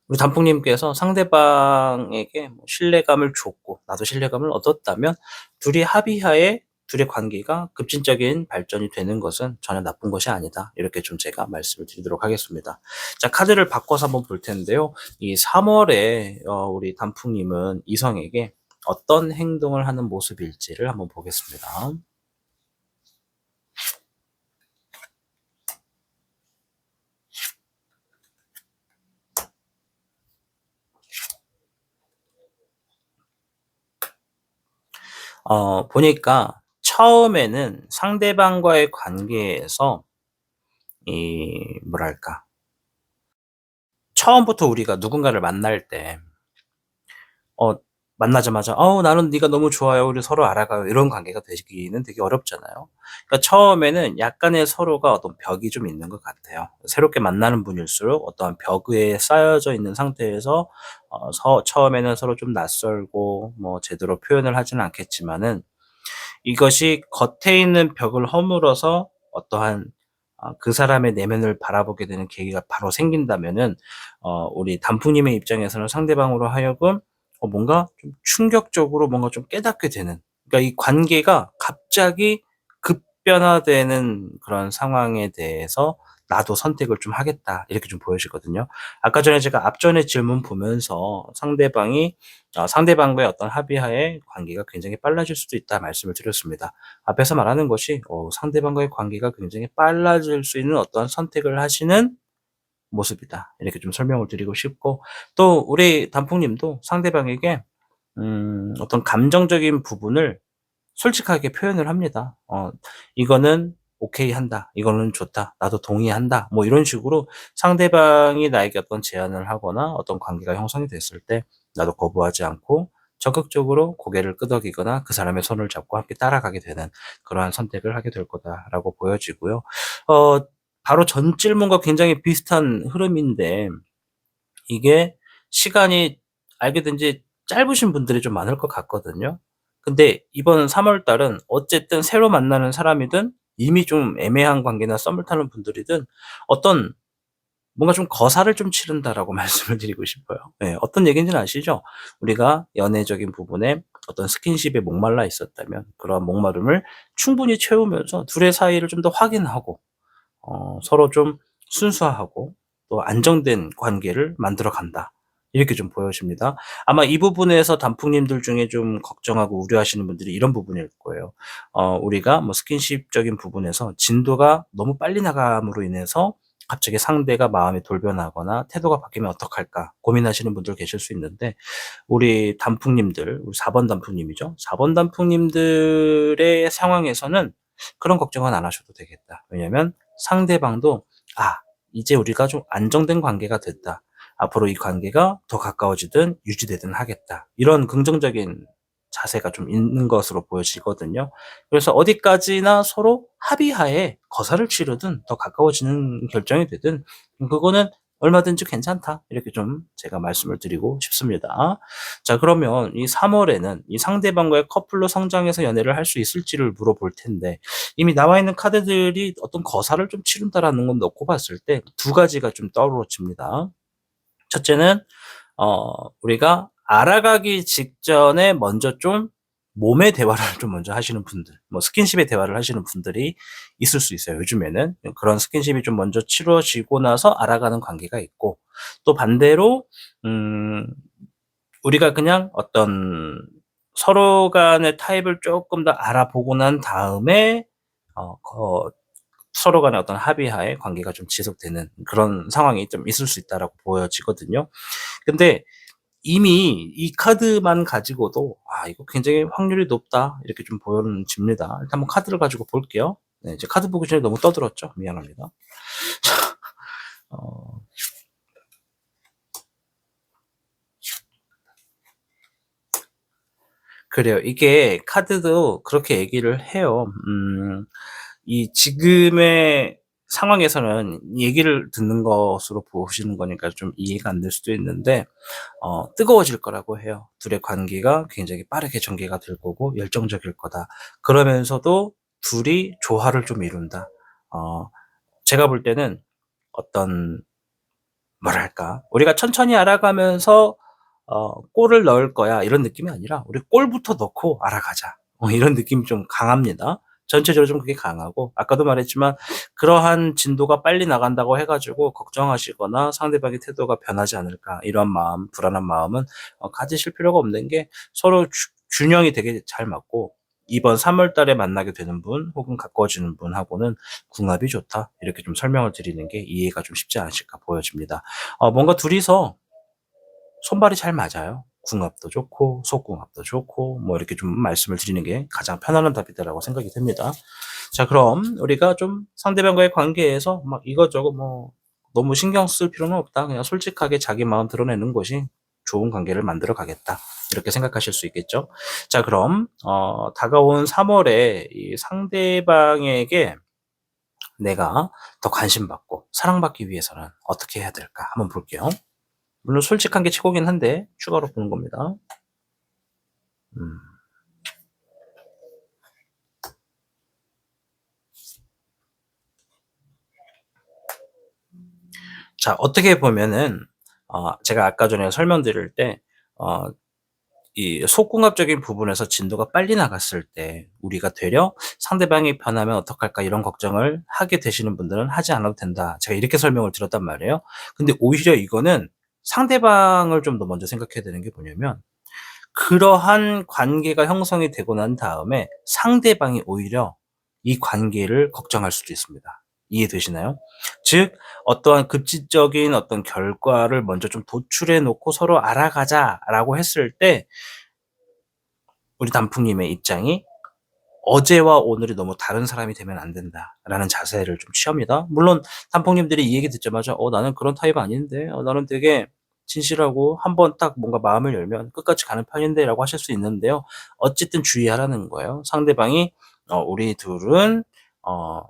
우리 단풍님께서 상대방에게 뭐 신뢰감을 줬고 나도 신뢰감을 얻었다면 둘이 합의하에 둘의 관계가 급진적인 발전이 되는 것은 전혀 나쁜 것이 아니다. 이렇게 좀 제가 말씀을 드리도록 하겠습니다. 자, 카드를 바꿔서 한번 볼 텐데요. 이 3월에 우리 단풍님은 이성에게 어떤 행동을 하는 모습일지를 한번 보겠습니다. 보니까 처음에는 상대방과의 관계에서 뭐랄까, 처음부터 우리가 누군가를 만날 때 어 만나자마자 나는 네가 너무 좋아요. 우리 서로 알아가요." 이런 관계가 되기는 되게 어렵잖아요. 그러니까 처음에는 약간의 서로가 어떤 벽이 좀 있는 것 같아요. 새롭게 만나는 분일수록 어떠한 벽에 쌓여져 있는 상태에서 처음에는 서로 좀 낯설고 뭐 제대로 표현을 하지는 않겠지만은, 이것이 겉에 있는 벽을 허물어서 어떠한 그 사람의 내면을 바라보게 되는 계기가 바로 생긴다면은, 우리 단풍님의 입장에서는 상대방으로 하여금 뭔가 좀 충격적으로 뭔가 좀 깨닫게 되는, 그러니까 이 관계가 갑자기 급변화되는 그런 상황에 대해서 '나도 선택을 좀 하겠다.' 이렇게 좀 보여지거든요. 아까 전에 제가 앞전에 질문 보면서 상대방과의 어떤 합의하에 관계가 굉장히 빨라질 수도 있다 말씀을 드렸습니다. 앞에서 말하는 것이 상대방과의 관계가 굉장히 빨라질 수 있는 어떠한 선택을 하시는 모습이다. 이렇게 좀 설명을 드리고 싶고, 또 우리 단풍님도 상대방에게 어떤 감정적인 부분을 솔직하게 표현을 합니다. "이거는 오케이 한다. 이거는 좋다. 나도 동의한다." 뭐 이런 식으로 상대방이 나에게 어떤 제안을 하거나 어떤 관계가 형성이 됐을 때 나도 거부하지 않고 적극적으로 고개를 끄덕이거나 그 사람의 손을 잡고 함께 따라가게 되는 그러한 선택을 하게 될 거다라고 보여지고요. 어 바로 전 질문과 굉장히 비슷한 흐름인데, 이게 시간이 알게 된 지 짧으신 분들이 좀 많을 것 같거든요. 근데 이번 3월 달은 어쨌든 새로 만나는 사람이든 이미 좀 애매한 관계나 썸을 타는 분들이든 어떤 뭔가 좀 거사를 좀 치른다라고 말씀을 드리고 싶어요. 예. 어떤 얘기인지는 아시죠? 우리가 연애적인 부분에 어떤 스킨십에 목말라 있었다면 그러한 목마름을 충분히 채우면서 둘의 사이를 좀 더 확인하고 서로 좀 순수하고 또 안정된 관계를 만들어 간다. 이렇게 좀 보여집니다. 아마 이 부분에서 단풍님들 중에 좀 걱정하고 우려하시는 분들이 이런 부분일 거예요. 우리가 뭐 스킨십적인 부분에서 진도가 너무 빨리 나감으로 인해서 갑자기 상대가 마음이 돌변하거나 태도가 바뀌면 어떡할까 고민하시는 분들 계실 수 있는데, 우리 단풍님들, 우리 4번 단풍님이죠. 4번 단풍님들의 상황에서는 그런 걱정은 안 하셔도 되겠다. 왜냐면 상대방도 '아, 이제 우리가 좀 안정된 관계가 됐다. 앞으로 이 관계가 더 가까워지든 유지되든 하겠다.' 이런 긍정적인 자세가 좀 있는 것으로 보여지거든요. 그래서 어디까지나 서로 합의하에 거사를 치르든 더 가까워지는 결정이 되든 그거는 얼마든지 괜찮다. 이렇게 좀 제가 말씀을 드리고 싶습니다. 자, 그러면 이 3 월에는 이 상대방과의 커플로 성장해서 연애를 할 수 있을지를 물어볼 텐데, 이미 나와 있는 카드들이 어떤 거사를 좀 치른다라는 건 놓고 봤을 때 두 가지가 좀 떠오르집니다. 첫째는 우리가 알아가기 직전에 먼저 좀 몸의 대화를 좀 먼저 하시는 분들, 뭐 스킨십의 대화를 하시는 분들이 있을 수 있어요, 요즘에는. 그런 스킨십이 좀 먼저 치러지고 나서 알아가는 관계가 있고, 또 반대로 음 우리가 그냥 어떤 서로 간의 타입을 쪼끔 더 알아보고 난 다음에 어 거 서로 간의 어떤 합의하에 관계가 좀 지속되는 그런 상황이 좀 있을 수 있다라고 보여지거든요. 근데 이미 이 카드만 가지고도 '아, 이거 굉장히 확률이 높다.' 이렇게 좀 보여집니다. 일단 한번 카드를 가지고 볼게요. 네, 이제 카드 보기 전에 너무 떠들었죠? 미안합니다. 어 그래요. 이게 카드도 그렇게 얘기를 해요. 이 지금의 상황에서는 얘기를 듣는 것으로 보시는 거니까 좀 이해가 안 될 수도 있는데, 뜨거워질 거라고 해요. 둘의 관계가 굉장히 빠르게 전개가 될 거고 열정적일 거다. 그러면서도 둘이 조화를 좀 이룬다. 어 제가 볼 때는 어떤, 뭐랄까, 우리가 천천히 알아가면서 '골을 넣을 거야.' 이런 느낌이 아니라 '우리 골부터 넣고 알아가자.' 이런 느낌이 좀 강합니다. 전체적으로 좀 그게 강하고 아까도 말했지만 그러한 진도가 빨리 나간다고 해 가지고 걱정하시거나 상대방의 태도가 변하지 않을까 이런 마음, 불안한 마음은 가지실 필요가 없는 게 서로 균형이 되게 잘 맞고 이번 3월 달에 만나게 되는 분 혹은 가까워지는 분하고는 궁합이 좋다. 이렇게 좀 설명을 드리는 게 이해가 좀 쉽지 않으실까 보여집니다. 뭔가 둘이서 손발이 잘 맞아요. 궁합도 좋고 속궁합도 좋고 뭐 이렇게 좀 말씀을 드리는 게 가장 편안한 답이다라고 생각이 됩니다. 자, 그럼 우리가 좀 상대방과의 관계에서 막 이것저것 뭐 너무 신경 쓸 필요는 없다. 그냥 솔직하게 자기 마음 드러내는 것이 좋은 관계를 만들어 가겠다. 이렇게 생각하실 수 있겠죠. 자, 그럼 다가온 3 월에 이 상대방에게 내가 더 관심받고 사랑받기 위해서는 어떻게 해야 될까 한번 볼게요. 물론 솔직한 게 최고긴 한데 추가로 보는 겁니다. 음. 자, 어떻게 보면은 제가 아까 전에 설명드릴 때 어 이 속궁합적인 부분에서 진도가 빨리 나갔을 때 우리가 되려 '상대방이 변하면 어떡할까.' 이런 걱정을 하게 되시는 분들은 하지 않아도 된다. 제가 이렇게 설명을 드렸단 말이에요. 근데 오히려 이거는 상대방을 좀 더 먼저 생각해야 되는 게 뭐냐면 그러한 관계가 형성이 되고 난 다음에 상대방이 오히려 이 관계를 걱정할 수도 있습니다. 이해되시나요? 즉 어떠한 급진적인 어떤 결과를 먼저 좀 도출해 놓고 서로 알아가자라고 했을 때 우리 단풍님의 입장이 '어제와 오늘이 너무 다른 사람이 되면 안 된다.'라는 자세를 좀 취합니다. 물론 단풍님들이 이 얘기 듣자마자 나는 그런 타입 아닌데. 나는 되게 진실하고 한번 딱 뭔가 마음을 열면 끝까지 가는 편인데.'라고 하실 수 있는데요. 어쨌든 주의하라는 거예요. 상대방이 우리 둘은 어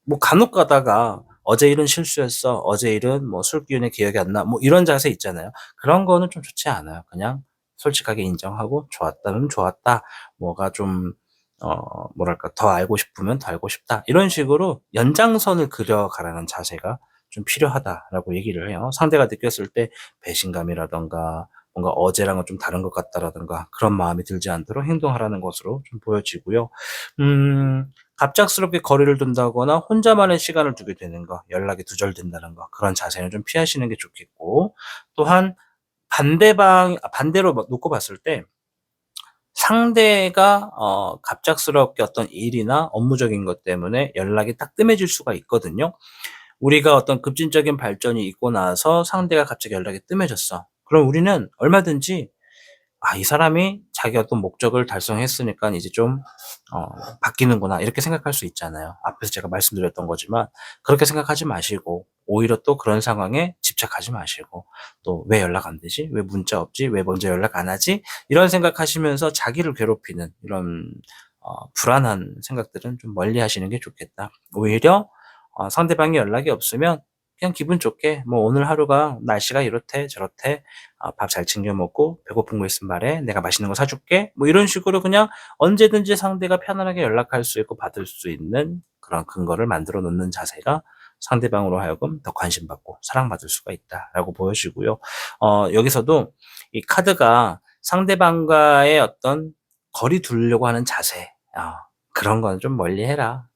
뭐 간혹 가다가 "어제 일은 실수였어. 어제 일은 뭐 술 기운에 기억이 안 나." 뭐 이런 자세 있잖아요. 그런 거는 좀 좋지 않아요. 그냥 솔직하게 인정하고 "좋았다면 좋았다." 뭐가 좀 뭐랄까 "더 알고 싶으면 더 알고 싶다." 이런 식으로 연장선을 그려가라는 자세가 좀 필요하다라고 얘기를 해요. 상대가 느꼈을 때 배신감이라든가 뭔가 '어제랑은 좀 다른 것 같다.'라든가 그런 마음이 들지 않도록 행동하라는 것으로 좀 보여지고요. 갑작스럽게 거리를 둔다거나 혼자만의 시간을 두게 되는 거, 연락이 두절된다는 거 그런 자세는 좀 피하시는 게 좋겠고 또한 반대로 놓고 봤을 때 상대가 갑작스럽게 어떤 일이나 업무적인 것 때문에 연락이 딱 뜸해질 수가 있거든요. 우리가 어떤 급진적인 발전이 있고 나서 상대가 갑자기 연락이 뜸해졌어. 그럼 우리는 얼마든지 '아 이 사람이 자기 어떤 목적을 달성했으니깐 이제 좀 바뀌는구나.' 이렇게 생각할 수 있잖아요. 앞에서 제가 말씀드렸던 거지만 그렇게 생각하지 마시고 오히려 또 그런 상황에 집착하지 마시고 또 '왜 연락 안 되지? 왜 문자 없지? 왜 먼저 연락 안 하지?' 이런 생각하시면서 자기를 괴롭히는 이런 불안한 생각들은 좀 멀리하시는 게 좋겠다. 오히려 상대방이 연락이 없으면 그냥 기분 좋게 뭐 "오늘 하루가 날씨가 이렇대 저렇대. 밥 잘 챙겨 먹고 배고픈 거 있으면 말해. 내가 맛있는 거 사 줄게." 뭐 이런 식으로 그냥 언제든지 상대가 편안하게 연락할 수 있고 받을 수 있는 그런 근거를 만들어 놓는 자세가 상대방으로 하여금 더 관심받고 사랑받을 수가 있다라고 보여지고요. 여기서도 이 카드가 상대방과의 어떤 거리 두려고 하는 자세 그런 건 좀 멀리해라.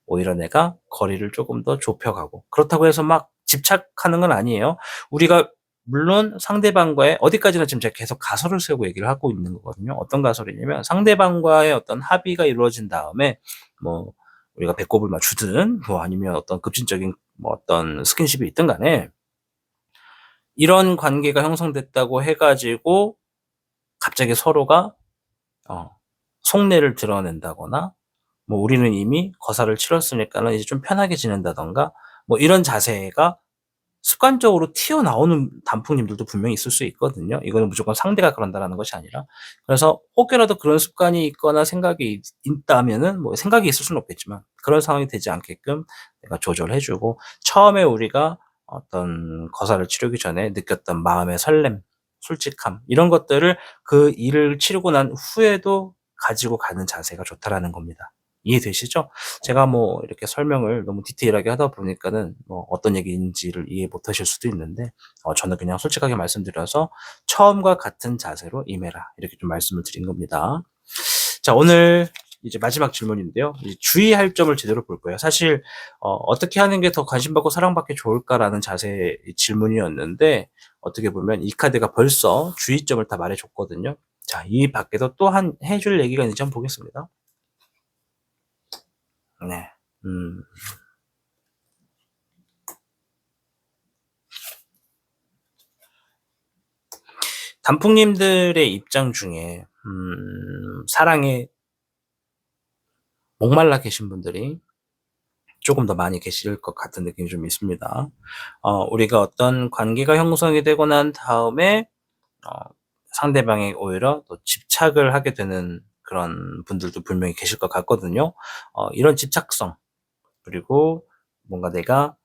오히려 내가 거리를 조금 더 좁혀 가고 그렇다고 해서 막 집착하는 건 아니에요. 우리가 물론 상대방과의 어디까지나 지금 제가 계속 가설을 세우고 얘기를 하고 있는 거거든요. 어떤 가설이냐면 상대방과의 어떤 합의가 이루어진 다음에 뭐 우리가 배꼽을 맞추든 뭐 아니면 어떤 급진적인 뭐 어떤 스킨십이 있든 간에 이런 관계가 형성됐다고 해 가지고 갑자기 서로가 어 속내를 드러낸다거나 뭐 우리는 이미 거사를 치렀으니까는 이제 좀 편하게 지낸다든가 뭐 이런 자세가 습관적으로 튀어나오는 단풍님들도 분명히 있을 수 있거든요. 이거는 무조건 상대가 그런다라는 것이 아니라. 그래서 혹여라도 그런 습관이 있거나 생각이 있다면은 뭐 생각이 있을 수는 없겠지만 그런 상황이 되지 않게끔 내가 조절해 주고 처음에 우리가 어떤 거사를 치르기 전에 느꼈던 마음의 설렘, 솔직함 이런 것들을 그 일을 치르고 난 후에도 가지고 가는 자세가 좋다라는 겁니다. 이해되시죠? 제가 뭐 이렇게 설명을 너무 디테일하게 하다 보니까는 뭐 어떤 얘기인지를 이해 못 하실 수도 있는데 저는 그냥 솔직하게 말씀드려서 "처음과 같은 자세로 임해라." 이렇게 좀 말씀을 드린 겁니다. 자, 오늘 이제 마지막 질문인데요. 이제 주의할 점을 제대로 볼 거예요. 사실 어떻게 하는 게 더 관심받고 사랑받기 좋을까라는 자세의 질문이었는데, 어떻게 보면 이 카드가 벌써 주의점을 다 말해줬거든요. 자, 이 밖에도 또 해줄 얘기가 있는지 한번 보겠습니다. 네. 단풍님들의 입장 중에 사랑에 목말라 계신 분들이 조금 더 많이 계실 것 같은 느낌이 좀 있습니다. 우리가 어떤 관계가 형성이 되고 난 다음에 상대방이 오히려 또 집착을 하게 되는 그런 분들도 분명히 계실 것 같거든요. 이런 집착성, 그리고 뭔가 내가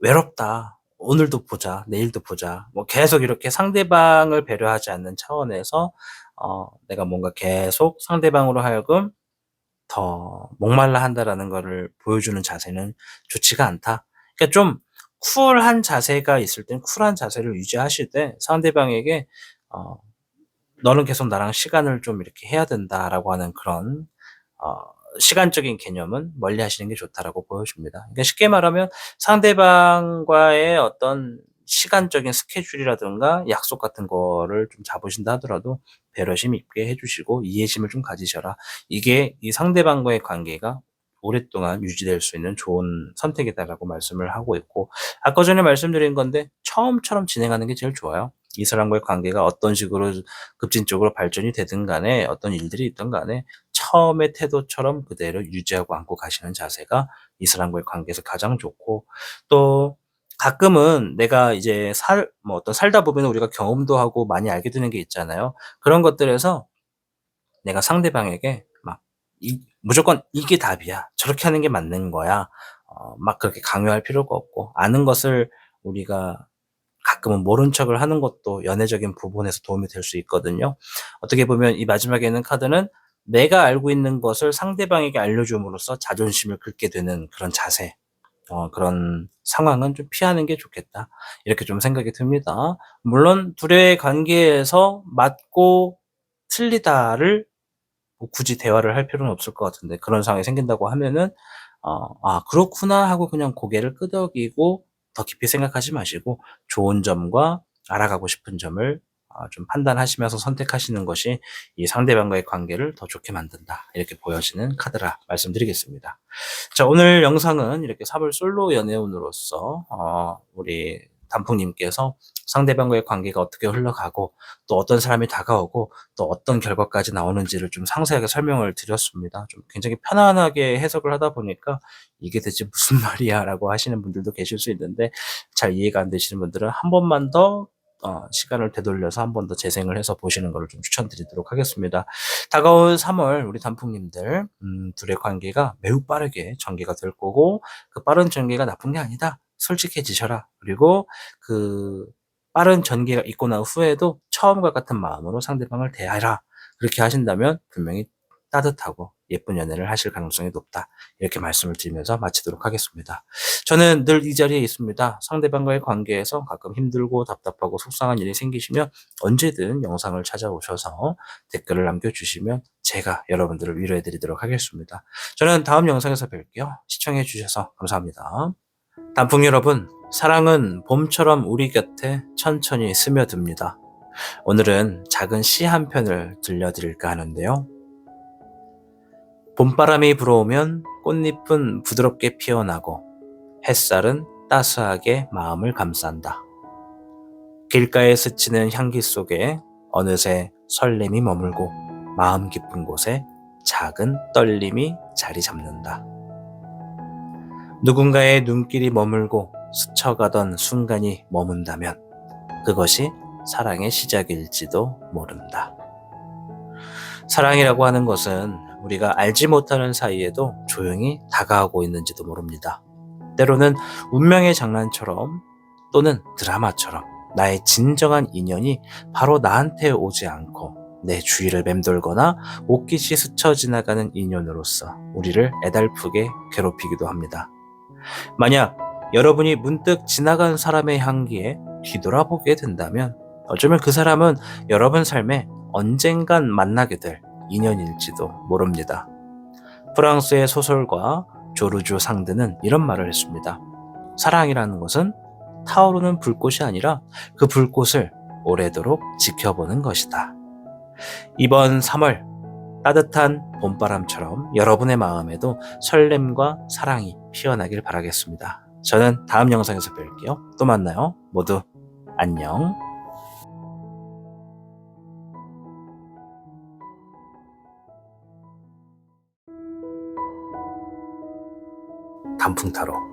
외롭다, 오늘도 보자, 내일도 보자, 뭐 계속 이렇게 상대방을 배려하지 않는 차원에서 내가 뭔가 계속 상대방으로 하여금 더 목말라 한다라는 거를 보여주는 자세는 좋지가 않다. 그러니까 좀 쿨한 자세가 있을 땐 쿨한 자세를 유지하시되, 상대방에게 어 "너는 계속 나랑 시간을 좀 이렇게 해야 된다."라고 하는 그런 어 시간적인 개념은 멀리하시는 게 좋다라고 보여집니다. 그러니까 쉽게 말하면 상대방과의 어떤 시간적인 스케줄이라든가 약속 같은 거를 좀 잡으신다 하더라도 배려심 있게 해 주시고 이해심을 좀 가지셔라. 이게 이 상대방과의 관계가 오랫동안 유지될 수 있는 좋은 선택이다라고 말씀을 하고 있고, 아까 전에 말씀드린 건데 처음처럼 진행하는 게 제일 좋아요. 이 사람과의 관계가 어떤 식으로 급진적으로 발전이 되든 간에, 어떤 일들이 있든 간에 처음의 태도처럼 그대로 유지하고 안고 가시는 자세가 이 사람과의 관계에서 가장 좋고, 또 가끔은 내가 이제 어떤 살다 보면 우리가 경험도 하고 많이 알게 되는 게 있잖아요. 그런 것들에서 내가 상대방에게 막 무조건 "이게 답이야. 저렇게 하는 게 맞는 거야." 막 그렇게 강요할 필요가 없고, 아는 것을 우리가 가끔은 모른 척을 하는 것도 연애적인 부분에서 도움이 될 수 있거든요. 어떻게 보면 이 마지막에 있는 카드는 내가 알고 있는 것을 상대방에게 알려줌으로써 자존심을 긁게 되는 그런 자세, 그런 상황은 좀 피하는 게 좋겠다, 이렇게 좀 생각이 듭니다. 물론 둘의 관계에서 맞고 틀리다를 뭐 굳이 대화를 할 필요는 없을 것 같은데, 그런 상황이 생긴다고 하면은 '아 그렇구나.' 하고 그냥 고개를 끄덕이고 더 깊이 생각하지 마시고 좋은 점과 알아가고 싶은 점을 좀 판단하시면서 선택하시는 것이 이 상대방과의 관계를 더 좋게 만든다, 이렇게 보여지는 카드라 말씀드리겠습니다. 자, 오늘 영상은 이렇게 3월 솔로 연애운으로서 우리 단풍님께서 상대방과의 관계가 어떻게 흘러가고, 또 어떤 사람이 다가오고, 또 어떤 결과까지 나오는지를 좀 상세하게 설명을 드렸습니다. 좀 굉장히 편안하게 해석을 하다 보니까 '이게 대체 무슨 말이야?'라고 하시는 분들도 계실 수 있는데, 잘 이해가 안 되시는 분들은 한 번만 더 시간을 되돌려서 한 번 더 재생을 해서 보시는 거를 좀 추천드리도록 하겠습니다. 다가올 3월 우리 단풍님들 둘의 관계가 매우 빠르게 전개가 될 거고, 그 빠른 전개가 나쁜 게 아니다. 솔직해지셔라. 그리고 그 빠른 전개가 있고 난 후에도 처음과 같은 마음으로 상대방을 대하라. 그렇게 하신다면 분명히 따뜻하고 예쁜 연애를 하실 가능성이 높다, 이렇게 말씀을 드리면서 마치도록 하겠습니다. 저는 늘 이 자리에 있습니다. 상대방과의 관계에서 가끔 힘들고 답답하고 속상한 일이 생기시면 언제든 영상을 찾아오셔서 댓글을 남겨주시면 제가 여러분들을 위로해 드리도록 하겠습니다. 저는 다음 영상에서 뵐게요. 시청해 주셔서 감사합니다. 단풍 여러분, 사랑은 봄처럼 우리 곁에 천천히 스며듭니다. 오늘은 작은 시 한 편을 들려드릴까 하는데요. 봄바람이 불어오면 꽃잎은 부드럽게 피어나고 햇살은 따스하게 마음을 감싼다. 길가에 스치는 향기 속에 어느새 설렘이 머물고 마음 깊은 곳에 작은 떨림이 자리 잡는다. 누군가의 눈길이 머물고 스쳐가던 순간이 머문다면 그것이 사랑의 시작일지도 모른다. 사랑이라고 하는 것은 우리가 알지 못하는 사이에도 조용히 다가오고 있는지도 모릅니다. 때로는 운명의 장난처럼, 또는 드라마처럼 나의 진정한 인연이 바로 나한테 오지 않고 내 주위를 맴돌거나 옷깃이 스쳐 지나가는 인연으로서 우리를 애달프게 괴롭히기도 합니다. 만약 여러분이 문득 지나간 사람의 향기에 뒤돌아보게 된다면 어쩌면 그 사람은 여러분 삶에 언젠간 만나게 될 인연일지도 모릅니다. 프랑스의 소설가 조르주 상드는 이런 말을 했습니다. 사랑이라는 것은 타오르는 불꽃이 아니라 그 불꽃을 오래도록 지켜보는 것이다. 이번 3월 따뜻한 봄바람처럼 여러분의 마음에도 설렘과 사랑이 피어나길 바라겠습니다. 저는 다음 영상에서 뵐게요. 또 만나요. 모두 안녕. 단풍 타로